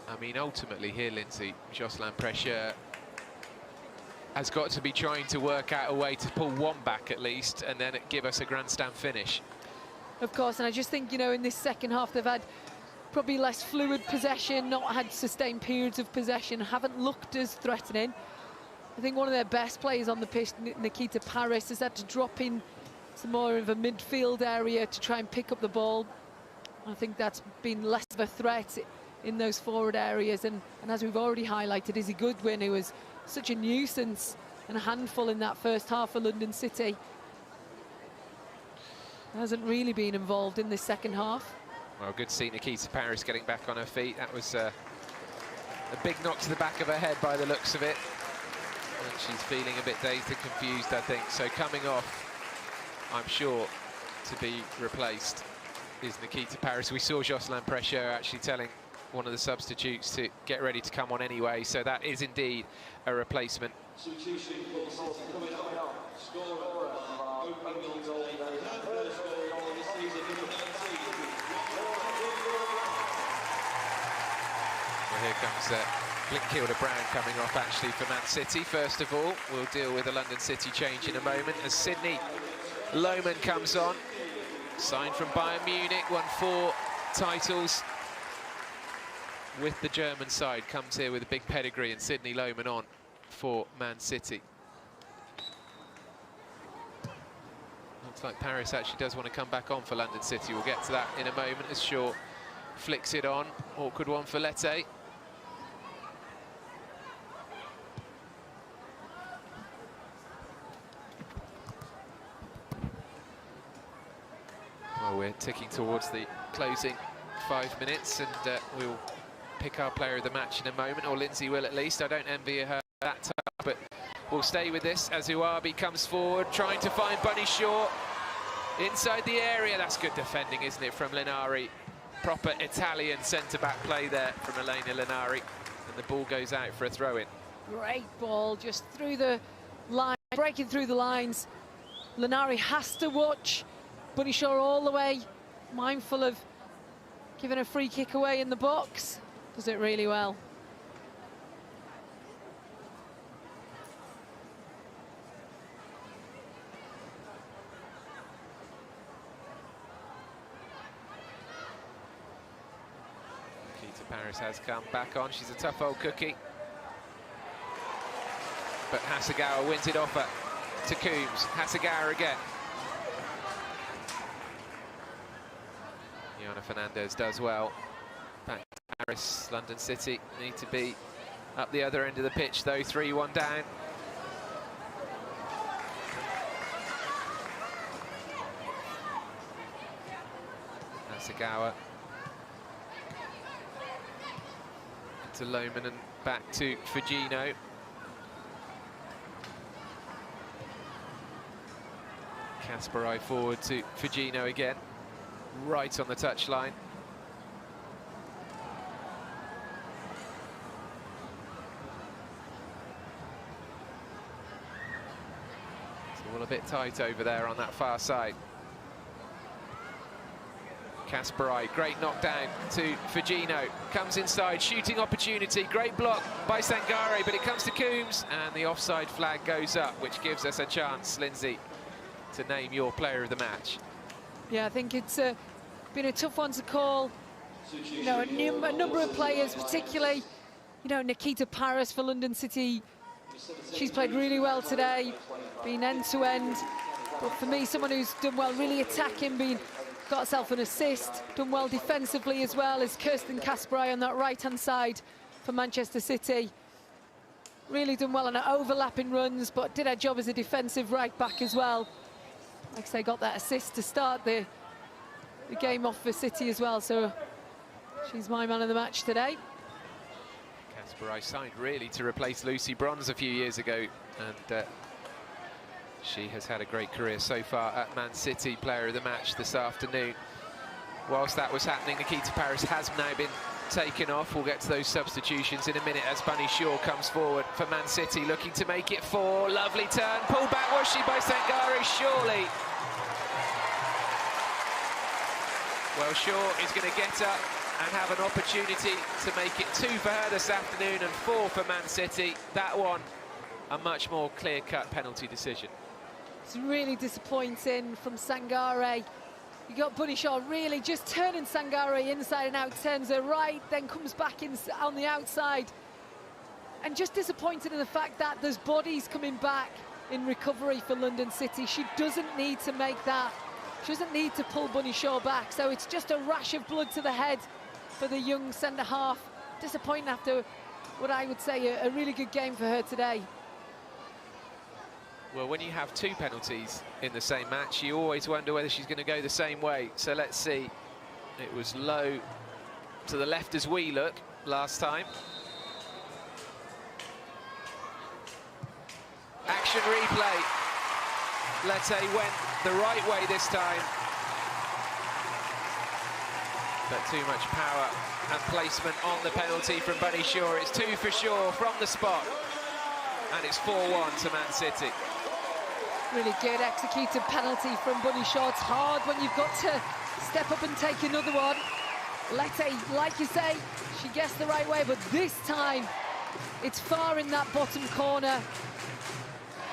I mean, ultimately here, Lindsay, Jocelyn Pressure has got to be trying to work out a way to pull one back at least, and then give us a grandstand finish. Of course, and I just think, you know, in this second half, they've had probably less fluid possession, not had sustained periods of possession, haven't looked as threatening. I think one of their best players on the pitch, Nikita Paris, has had to drop in some more of a midfield area to try and pick up the ball. I think that's been less of a threat in those forward areas. And as we've already highlighted, Izzy Goodwin, who was such a nuisance and a handful in that first half for London City, hasn't really been involved in this second half. Well, good to see Nikita Paris getting back on her feet. That was a big knock to the back of her head by the looks of it. And she's feeling a bit dazed and confused, I think. So coming off, I'm sure, to be replaced is Nikita Paris. We saw Jocelyn Pressure actually telling one of the substitutes to get ready to come on anyway. So that is indeed a replacement. Well, here comes Blinkilda Brown coming off actually for Man City. First of all, we'll deal with a London City change in a moment as Sydney Lohmann comes on. Signed from Bayern Munich, won 4 titles with the German side. Comes here with a big pedigree, and Sydney Lohmann on for Man City. Looks like Paris actually does want to come back on for London City. We'll get to that in a moment as Shaw flicks it on. Awkward one for Lette. Well, we're ticking towards the closing 5 minutes, and we'll pick our player of the match in a moment, or Lindsay will at least. I don't envy her that time, but we'll stay with this as Uabi comes forward, trying to find Bunny Shaw inside the area. That's good defending, isn't it, from Linari? Proper Italian centre-back play there from Elena Linari, and the ball goes out for a throw-in. Great ball, just through the line, breaking through the lines. Linari has to watch Bunny Shaw all the way, mindful of giving a free kick away in the box. Does it really well. Nikita Paris has come back on. She's a tough old cookie. But Hasegawa wins it off her to Coombs. Hasegawa again. Yana Fernandez does well. Back to Paris. London City need to be up the other end of the pitch though. 3-1 down. Hasegawa to Lohmann and back to Fujino. Kasparai forward to Fujino again, right on the touchline. It's all a bit tight over there on that far side. Kasparai, great knockdown to Fujino, comes inside, shooting opportunity, great block by Sangare, but it comes to Coombs, and the offside flag goes up, which gives us a chance, Lindsay, to name your player of the match. Yeah, I think it's been a tough one to call. You know, a number of players, particularly, you know, Nikita Paris for London City. She's played really well today, been end-to-end. But for me, someone who's done well, really attacking, got herself an assist, done well defensively as well, is Kirsten Kasparai on that right-hand side for Manchester City. Really done well on her overlapping runs, but did her job as a defensive right-back as well. Like I say, got that assist to start the game off for City as well, so she's my man of the match today. Kasparai signed really to replace Lucy Bronze a few years ago, and she has had a great career so far at Man City. Player of the match this afternoon. Whilst that was happening, Nikita Paris has now been taken off. We'll get to those substitutions in a minute as Bunny Shaw comes forward for Man City, looking to make it 4. Lovely turn, pulled back was she by Sangare, surely. Well, Shaw is going to get up and have an opportunity to make it 2 for her this afternoon and 4 for Man City. That one, a much more clear-cut penalty decision. It's really disappointing from Sangare. You got Bunny Shaw really just turning Sangare inside and out, turns her right, then comes back in on the outside. And just disappointed in the fact that there's bodies coming back in recovery for London City. She doesn't need to make that. She doesn't need to pull Bunny Shaw back. So it's just a rash of blood to the head for the young centre-half. Disappointing after what I would say a really good game for her today. Well, when you have 2 penalties in the same match, you always wonder whether she's going to go the same way. So let's see. It was low to the left as we look last time. Action replay. Lete went the right way this time. But too much power and placement on the penalty from Bunny Shaw. It's 2 for Shaw from the spot. And it's 4-1 to Man City. Really good executed penalty from Bunny Shaw. It's hard when you've got to step up and take another one. Lete, like you say, she gets the right way, but this time it's far in that bottom corner.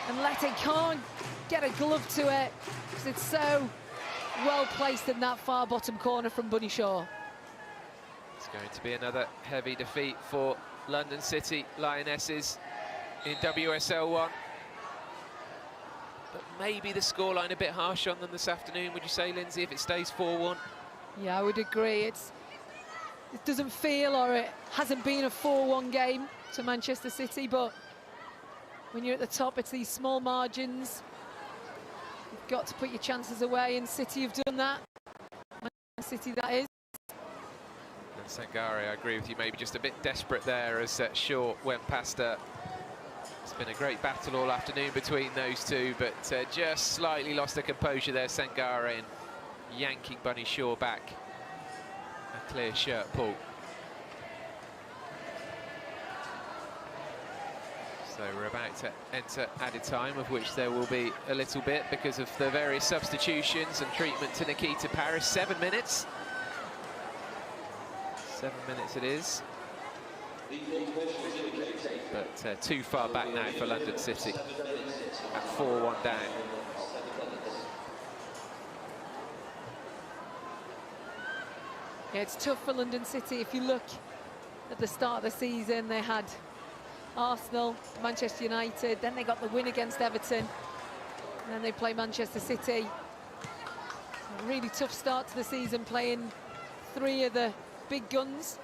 And Lete can't get a glove to it because it's so well placed in that far bottom corner from Bunny Shaw. It's going to be another heavy defeat for London City Lionesses in WSL 1. But maybe the scoreline a bit harsh on them this afternoon, would you say, Lindsay, if it stays 4-1? Yeah, I would agree. It doesn't feel, or it hasn't been a 4-1 game to Manchester City, but when you're at the top, it's these small margins. You've got to put your chances away, and City have done that. Man City, that is. And Sangare, I agree with you, maybe just a bit desperate there as Shaw went past her. It's been a great battle all afternoon between those two, but just slightly lost her composure there, Sangare, and yanking Bunny Shaw back. A clear shirt pull. So we're about to enter added time, of which there will be a little bit because of the various substitutions and treatment to Nikita Parris. 7 minutes. 7 minutes it is. But too far back now for London City at 4-1 down. Yeah, it's tough for London City. If you look at the start of the season, they had Arsenal, Manchester United, then they got the win against Everton, and then they play Manchester City. A really tough start to the season, playing 3 of the big guns.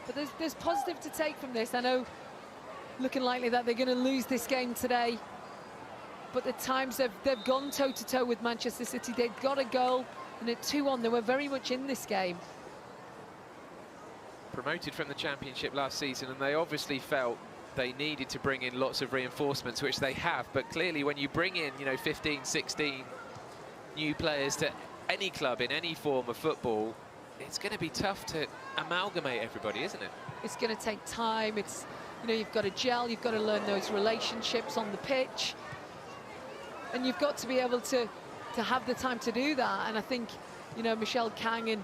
But there's positive to take from this. I know looking likely that they're going to lose this game today, but the times they've gone toe-to-toe with Manchester City, they've got a goal, and at 2-1 they were very much in this game. Promoted from the Championship last season, and they obviously felt they needed to bring in lots of reinforcements, which they have, but clearly when you bring in, you know, 15, 16 new players to any club in any form of football, it's going to be tough to amalgamate everybody, isn't it? It's going to take time. It's, you know, you've got to gel, you've got to learn those relationships on the pitch, and you've got to be able to have the time to do that. And I think, you know, Michelle Kang and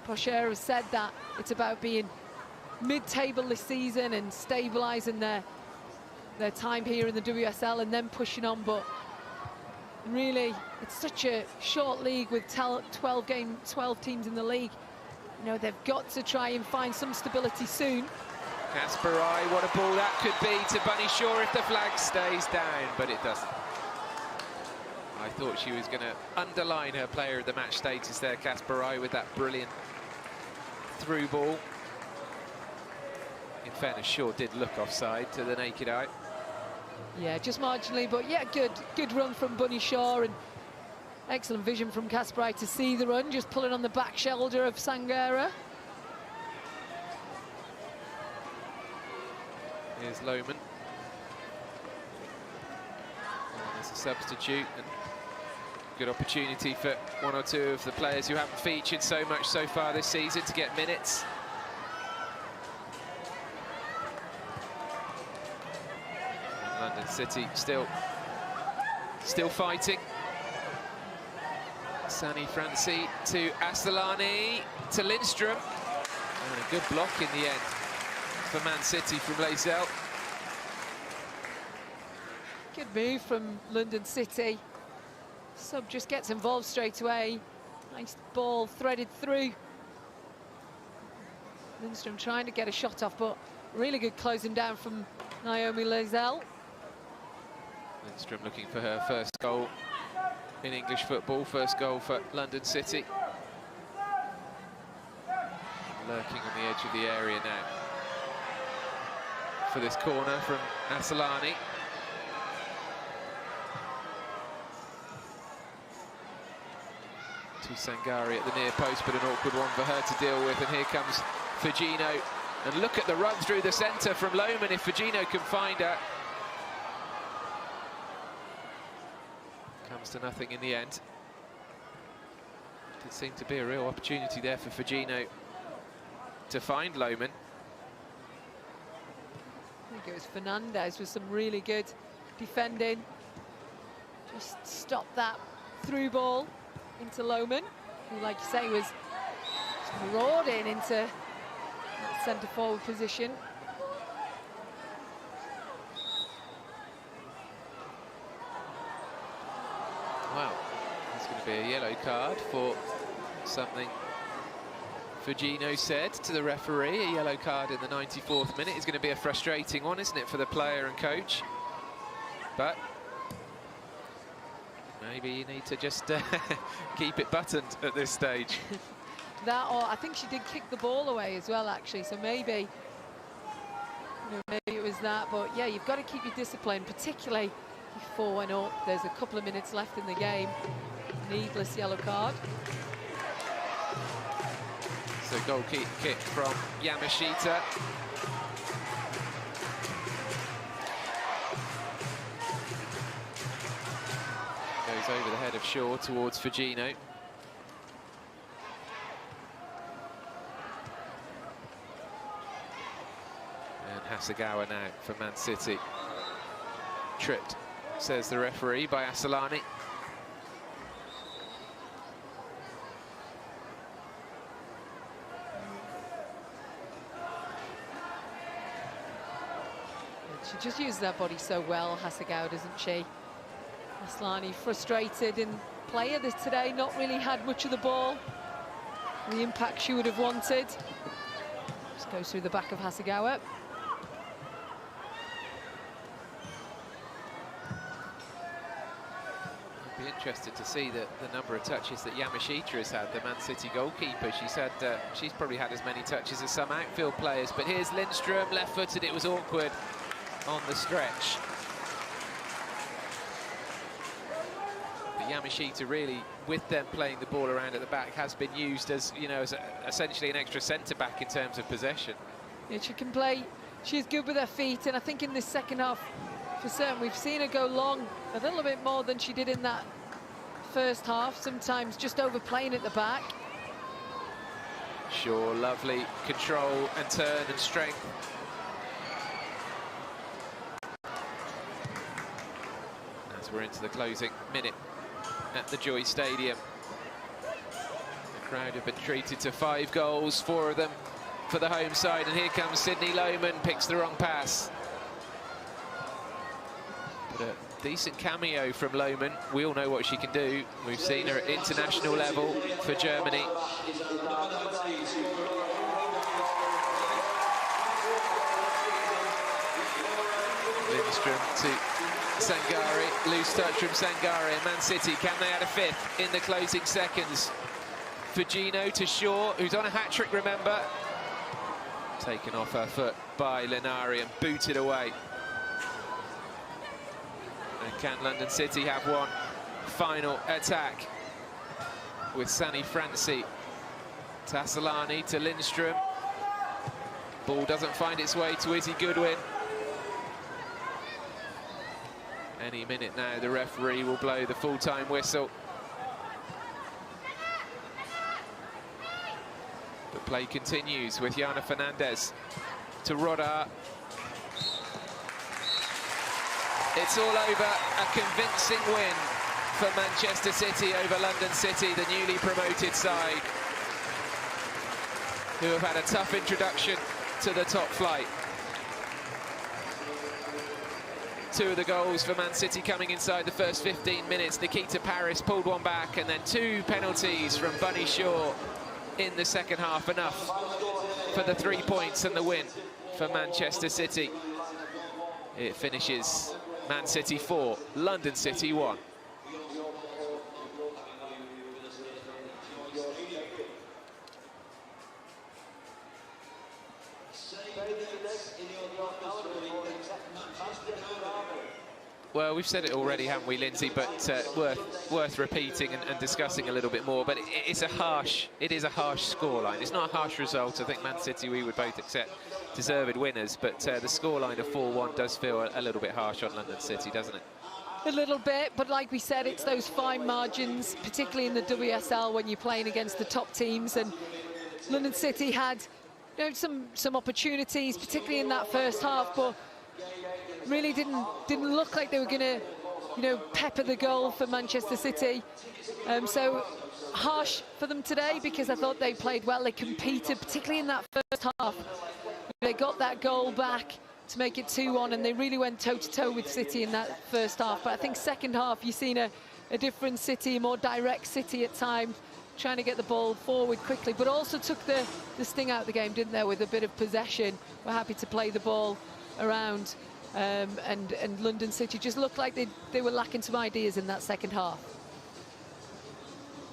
Pocher have said that it's about being mid-table this season and stabilising their time here in the WSL and then pushing on. But really, it's such a short league with 12 teams in the league. You know, they've got to try and find some stability soon. Kasparai, what a ball that could be to Bunny Shaw if the flag stays down, but it doesn't. I thought she was going to underline her player of the match status there, Kasparai, with that brilliant through ball. In fairness, Shaw did look offside to the naked eye. Yeah, just marginally, but yeah, good run from Bunny Shaw, and excellent vision from Kasparai to see the run, just pulling on the back shoulder of Sangare. Here's Lohman. As a substitute, and good opportunity for 1 or 2 of the players who haven't featured so much so far this season to get minutes. And London City still fighting. Sani Franci to Assalani to Lindstrom. And a good block in the end for Man City from Lacelle. Good move from London City. Sub just gets involved straight away. Nice ball threaded through. Lindstrom trying to get a shot off, but really good closing down from Naomi Lacelle. Lindstrom looking for her first goal in English football, first goal for London City. Lurking on the edge of the area now for this corner from Assalani. To Sangari at the near post, but an awkward one for her to deal with. And here comes Fugino. And look at the run through the centre from Lohman if Fugino can find her. Comes to nothing in the end. Did seem to be a real opportunity there for Fugino to find Lohman. I think it was Fernandez with some really good defending. Just stopped that through ball into Lohman, who, like you say, was roared into that centre forward position. Wow, there's going to be a yellow card for something Fugino said to the referee. A yellow card in the 94th minute is going to be a frustrating one, isn't it, for the player and coach? But maybe you need to just keep it buttoned at this stage. That, or I think she did kick the ball away as well, actually. So maybe, maybe it was that. But yeah, you've got to keep your discipline, particularly before when there's a couple of minutes left in the game. Needless yellow card. So goal kick from Yamashita. Goes over the head of Shaw towards Fugino. And Hasegawa now for Man City. Tripped, says the referee, by Assalani. She just uses that body so well, Hasegawa, doesn't she? Asllani frustrated in play today, not really had much of the ball. The impact she would have wanted. Just goes through the back of Hasegawa. I'd be interested to see the number of touches that Yamashita has had, the Man City goalkeeper. She said she's probably had as many touches as some outfield players. But here's Lindstrom, left-footed, it was awkward on the stretch. But Yamashita really, with them playing the ball around at the back, has been used as, as essentially an extra centre-back in terms of possession. Yeah, she can play, she's good with her feet, and I think in this second half, for certain, we've seen her go long a little bit more than she did in that first half, sometimes just overplaying at the back. Sure, lovely control and turn and strength. As we're into the closing minute at the Joy Stadium. The crowd have been treated to 5 goals, 4 of them for the home side, and here comes Sydney Lohman, picks the wrong pass. But a decent cameo from Lohman. We all know what she can do. We've seen her at international level for Germany. Lindstrom to Sangari, loose touch from Sangari, and Man City, can they add a 5th in the closing seconds? Fugino to Shaw, who's on a hat-trick, remember. Taken off her foot by Linari and booted away. And can London City have one final attack with Sani Franci? Tassolani to Lindstrom. Ball doesn't find its way to Izzy Goodwin. Any minute now, the referee will blow the full-time whistle. The play continues with Jana Fernandez to Rodar. It's all over, a convincing win for Manchester City over London City, the newly promoted side, who have had a tough introduction to the top flight. 2 of the goals for Man City coming inside the first 15 minutes. Nikita Paris pulled one back, and then 2 penalties from Bunny Shaw in the second half. Enough for the 3 points and the win for Manchester City. It finishes Man City 4, London City 1. Well, we've said it already, haven't we, Lindsay? But worth repeating and discussing a little bit more. But it is a harsh scoreline. It's not a harsh result. I think Man City, we would both accept, deserved winners. But the scoreline of 4-1 does feel a little bit harsh on London City, doesn't it? A little bit, but like we said, it's those fine margins, particularly in the WSL when you're playing against the top teams. And London City had, you know, some opportunities, particularly in that first half, but really didn't look like they were going to, you know, pepper the goal for Manchester City. So harsh for them today, because I thought they played well. They competed, particularly in that first half. They got that goal back to make it 2-1, and they really went toe-to-toe with City in that first half. But I think second half, you've seen a different City, a more direct City at times, trying to get the ball forward quickly, but also took the sting out of the game, didn't they, with a bit of possession. We're happy to play the ball around. And London City just looked like they were lacking some ideas in that second half.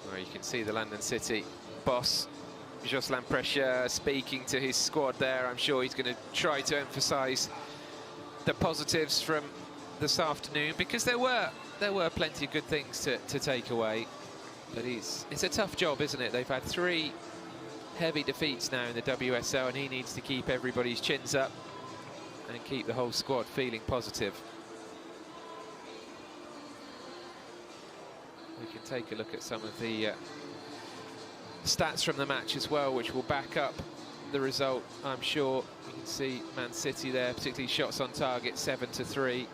Well, you can see the London City boss, Jocelyn Pressure, speaking to his squad there. I'm sure he's going to try to emphasise the positives from this afternoon, because there were plenty of good things to take away. But it's a tough job, isn't it? They've had 3 heavy defeats now in the WSL, and he needs to keep everybody's chins up and keep the whole squad feeling positive. We can take a look at some of the stats from the match as well, which will back up the result, I'm sure. You can see Man City there, particularly shots on target, 7-3.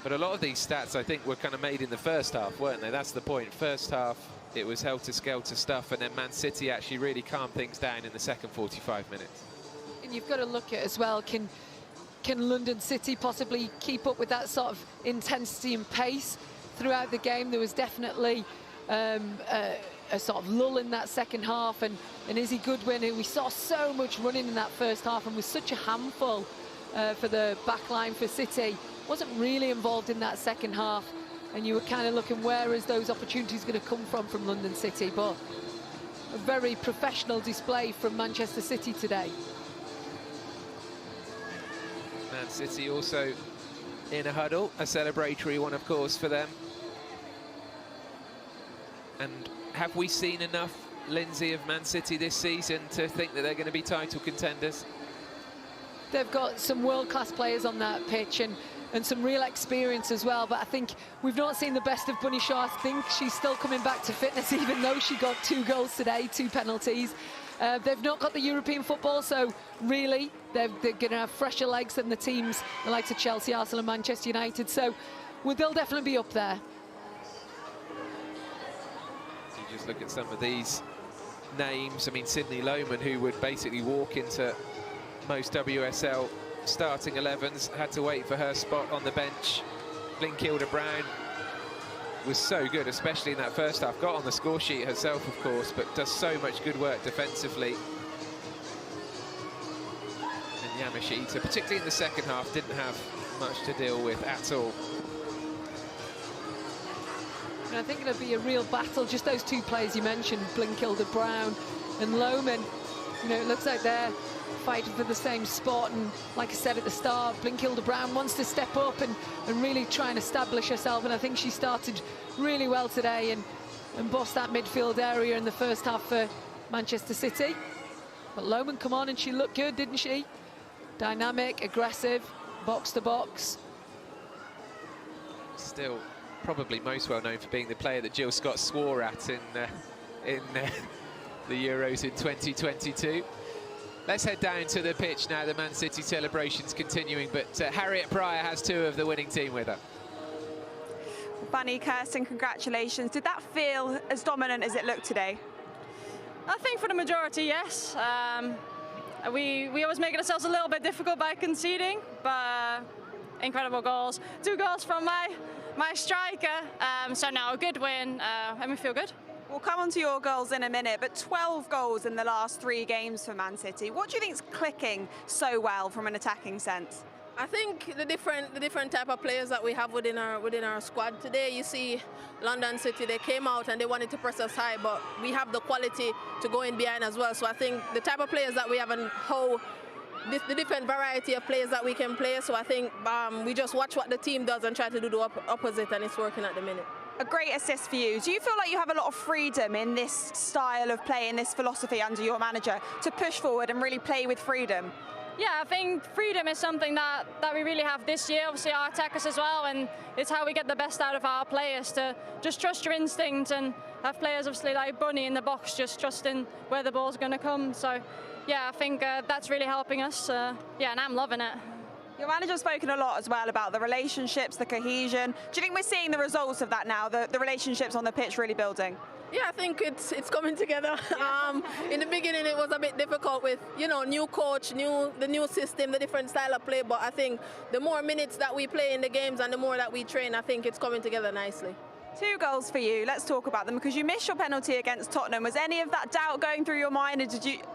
But a lot of these stats, I think, were kind of made in the first half, weren't they? That's the point. First half, it was helter-skelter stuff, and then Man City actually really calmed things down in the second 45 minutes. And you've got to look at as well, can London City possibly keep up with that sort of intensity and pace throughout the game? There was definitely a sort of lull in that second half, and Izzy Goodwin, who we saw so much running in that first half and was such a handful for the back line for City, wasn't really involved in that second half, and you were kind of looking, where is those opportunities going to come from London City? But a very professional display from Manchester City today. Man City also in a huddle, a celebratory one, of course, for them. And have we seen enough, Lindsay, of Man City this season to think that they're going to be title contenders? They've got some world-class players on that pitch and some real experience as well, but I think we've not seen the best of Bunny Shaw. I think she's still coming back to fitness, even though she got 2 goals today, 2 penalties. They've not got the European football, so really they're going to have fresher legs than the teams, the likes of Chelsea, Arsenal and Manchester United, so they'll definitely be up there. So you just look at some of these names. I mean, Sydney Lohman, who would basically walk into most WSL starting 11s, had to wait for her spot on the bench. Blinkilda Brown was so good, especially in that first half. Got on the score sheet herself, of course, but does so much good work defensively. And Yamashita, particularly in the second half, didn't have much to deal with at all. And I think it'll be a real battle, just those 2 players you mentioned, Blinkilda Brown and Lohman. You know, it looks like they're fighting for the same spot, and like I said at the start, Blinkilda Brown wants to step up and really try and establish herself, and I think she started really well today and bossed that midfield area in the first half for Manchester City. But Lohman come on, and she looked good, didn't she? Dynamic, aggressive, box to box. Still probably most well known for being the player that Jill Scott swore at in the Euros in 2022. Let's head down to the pitch now. The Man City celebration's continuing, but Harriet Pryor has 2 of the winning team with her. Bunny, Kirsten, congratulations. Did that feel as dominant as it looked today? I think for the majority, yes. We always make ourselves a little bit difficult by conceding, but incredible goals. 2 goals from my striker, so now a good win, and we feel good. We'll come on to your goals in a minute, but 12 goals in the last 3 games for Man City. What do you think is clicking so well from an attacking sense? I think the different type of players that we have within our squad. Today you see London City, they came out and they wanted to press us high, but we have the quality to go in behind as well. So I think the type of players that we have and how the different variety of players that we can play. So I think we just watch what the team does and try to do the opposite, and it's working at the minute. A great assist for you. Do you feel like you have a lot of freedom in this style of play, in this philosophy under your manager, to push forward and really play with freedom? Yeah, I think freedom is something that we really have this year, obviously our attackers as well, and it's how we get the best out of our players, to just trust your instinct and have players obviously like Bunny in the box, just trusting where the ball's going to come. So yeah, I think that's really helping us. Yeah, and I'm loving it. Your manager's spoken a lot as well about the relationships, the cohesion. Do you think we're seeing the results of that now, the relationships on the pitch really building? Yeah, I think it's coming together. In the beginning, it was a bit difficult with, new coach, the new system, the different style of play. But I think the more minutes that we play in the games and the more that we train, I think it's coming together nicely. 2 goals for you. Let's talk about them, because you missed your penalty against Tottenham. Was any of that doubt going through your mind, or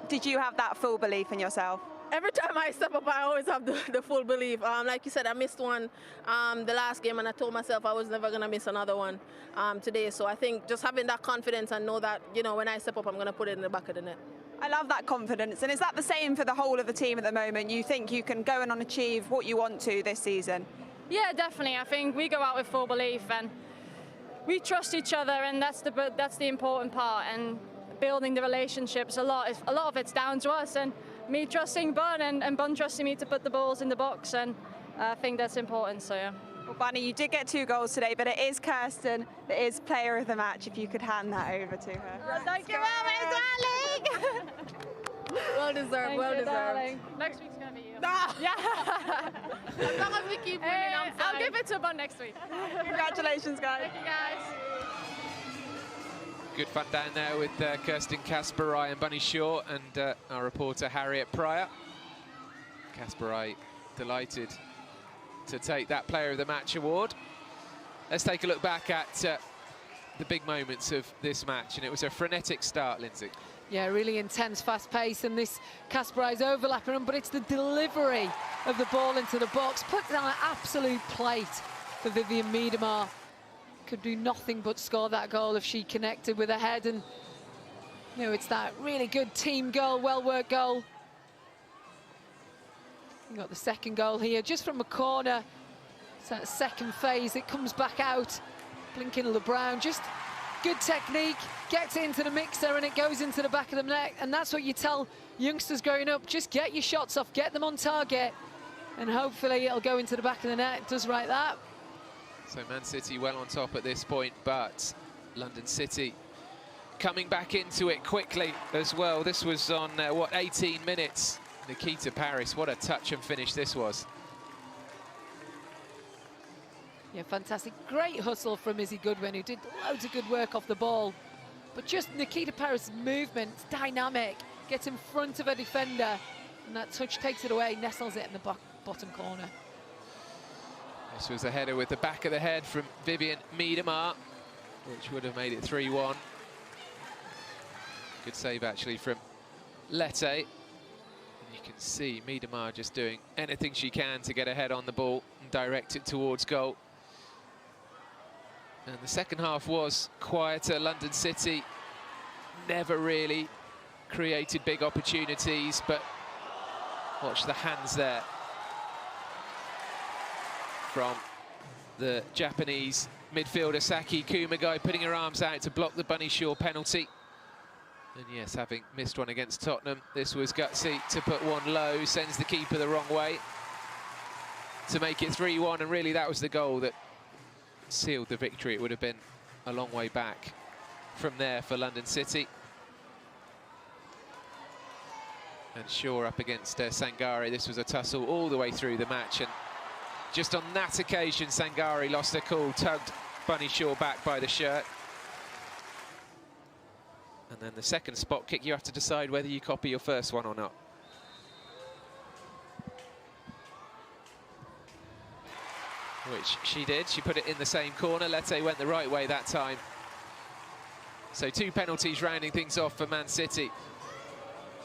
did you have that full belief in yourself? Every time I step up, I always have the full belief. Like you said, I missed one the last game, and I told myself I was never going to miss another one today. So I think just having that confidence and know that, when I step up, I'm going to put it in the back of the net. I love that confidence. And is that the same for the whole of the team at the moment? You think you can go and achieve what you want to this season? Yeah, definitely. I think we go out with full belief and we trust each other, and that's the important part. And building the relationships, a lot of it's down to us, and me trusting Bun and Bun trusting me to put the balls in the box, and I think that's important. So yeah. Well, Bunny, you did get 2 goals today, but it is Kirsten that is player of the match. If you could hand that over to her. Oh, thank you, darling. Well deserved. Well deserved. Darling. Next week's gonna be you. Ah! Yeah. As long as we keep winning, I'm fine. I'll give it to Bun next week. Congratulations, guys. Thank you, guys. Good fun down there with Kirsten Kasparai and Bunny Shaw and our reporter Harriet Pryor. Kasparai delighted to take that Player of the Match award. Let's take a look back at the big moments of this match, and it was a frenetic start, Lindsay. Yeah, really intense, fast pace, and this Kasparai's overlapping them, but it's the delivery of the ball into the box. Put down an absolute plate for Vivian Miedema. Could do nothing but score that goal if she connected with her head, and it's that really good team goal, well-worked goal. You got the second goal here, just from a corner. It's that second phase, it comes back out. Blinking LeBrown, just good technique, gets it into the mixer, and it goes into the back of the net. And that's what you tell youngsters growing up, just get your shots off, get them on target, and hopefully it'll go into the back of the net. It does right that. So Man City well on top at this point, but London City coming back into it quickly as well. This was on, 18 minutes. Nikita Paris, what a touch and finish this was. Yeah, fantastic. Great hustle from Izzy Goodwin, who did loads of good work off the ball. But just Nikita Paris' movement, dynamic, gets in front of a defender, and that touch takes it away, nestles it in the bottom corner. This was a header with the back of the head from Vivian Miedema, which would have made it 3-1. Good save, actually, from Lette. And you can see Miedema just doing anything she can to get a head on the ball and direct it towards goal. And the second half was quieter. London City never really created big opportunities, but watch the hands there from the Japanese midfielder Saki Kumagai, putting her arms out to block the Bunny Shaw penalty. And yes, having missed one against Tottenham, this was gutsy to put one low, sends the keeper the wrong way to make it 3-1, and really that was the goal that sealed the victory. It would have been a long way back from there for London City. And Shaw up against Sangare. This was a tussle all the way through the match, and just on that occasion, Sangare lost her cool, tugged Bunny Shaw back by the shirt. And then the second spot kick, you have to decide whether you copy your first one or not. Which she did. She put it in the same corner. Lete went the right way that time. So 2 penalties rounding things off for Man City.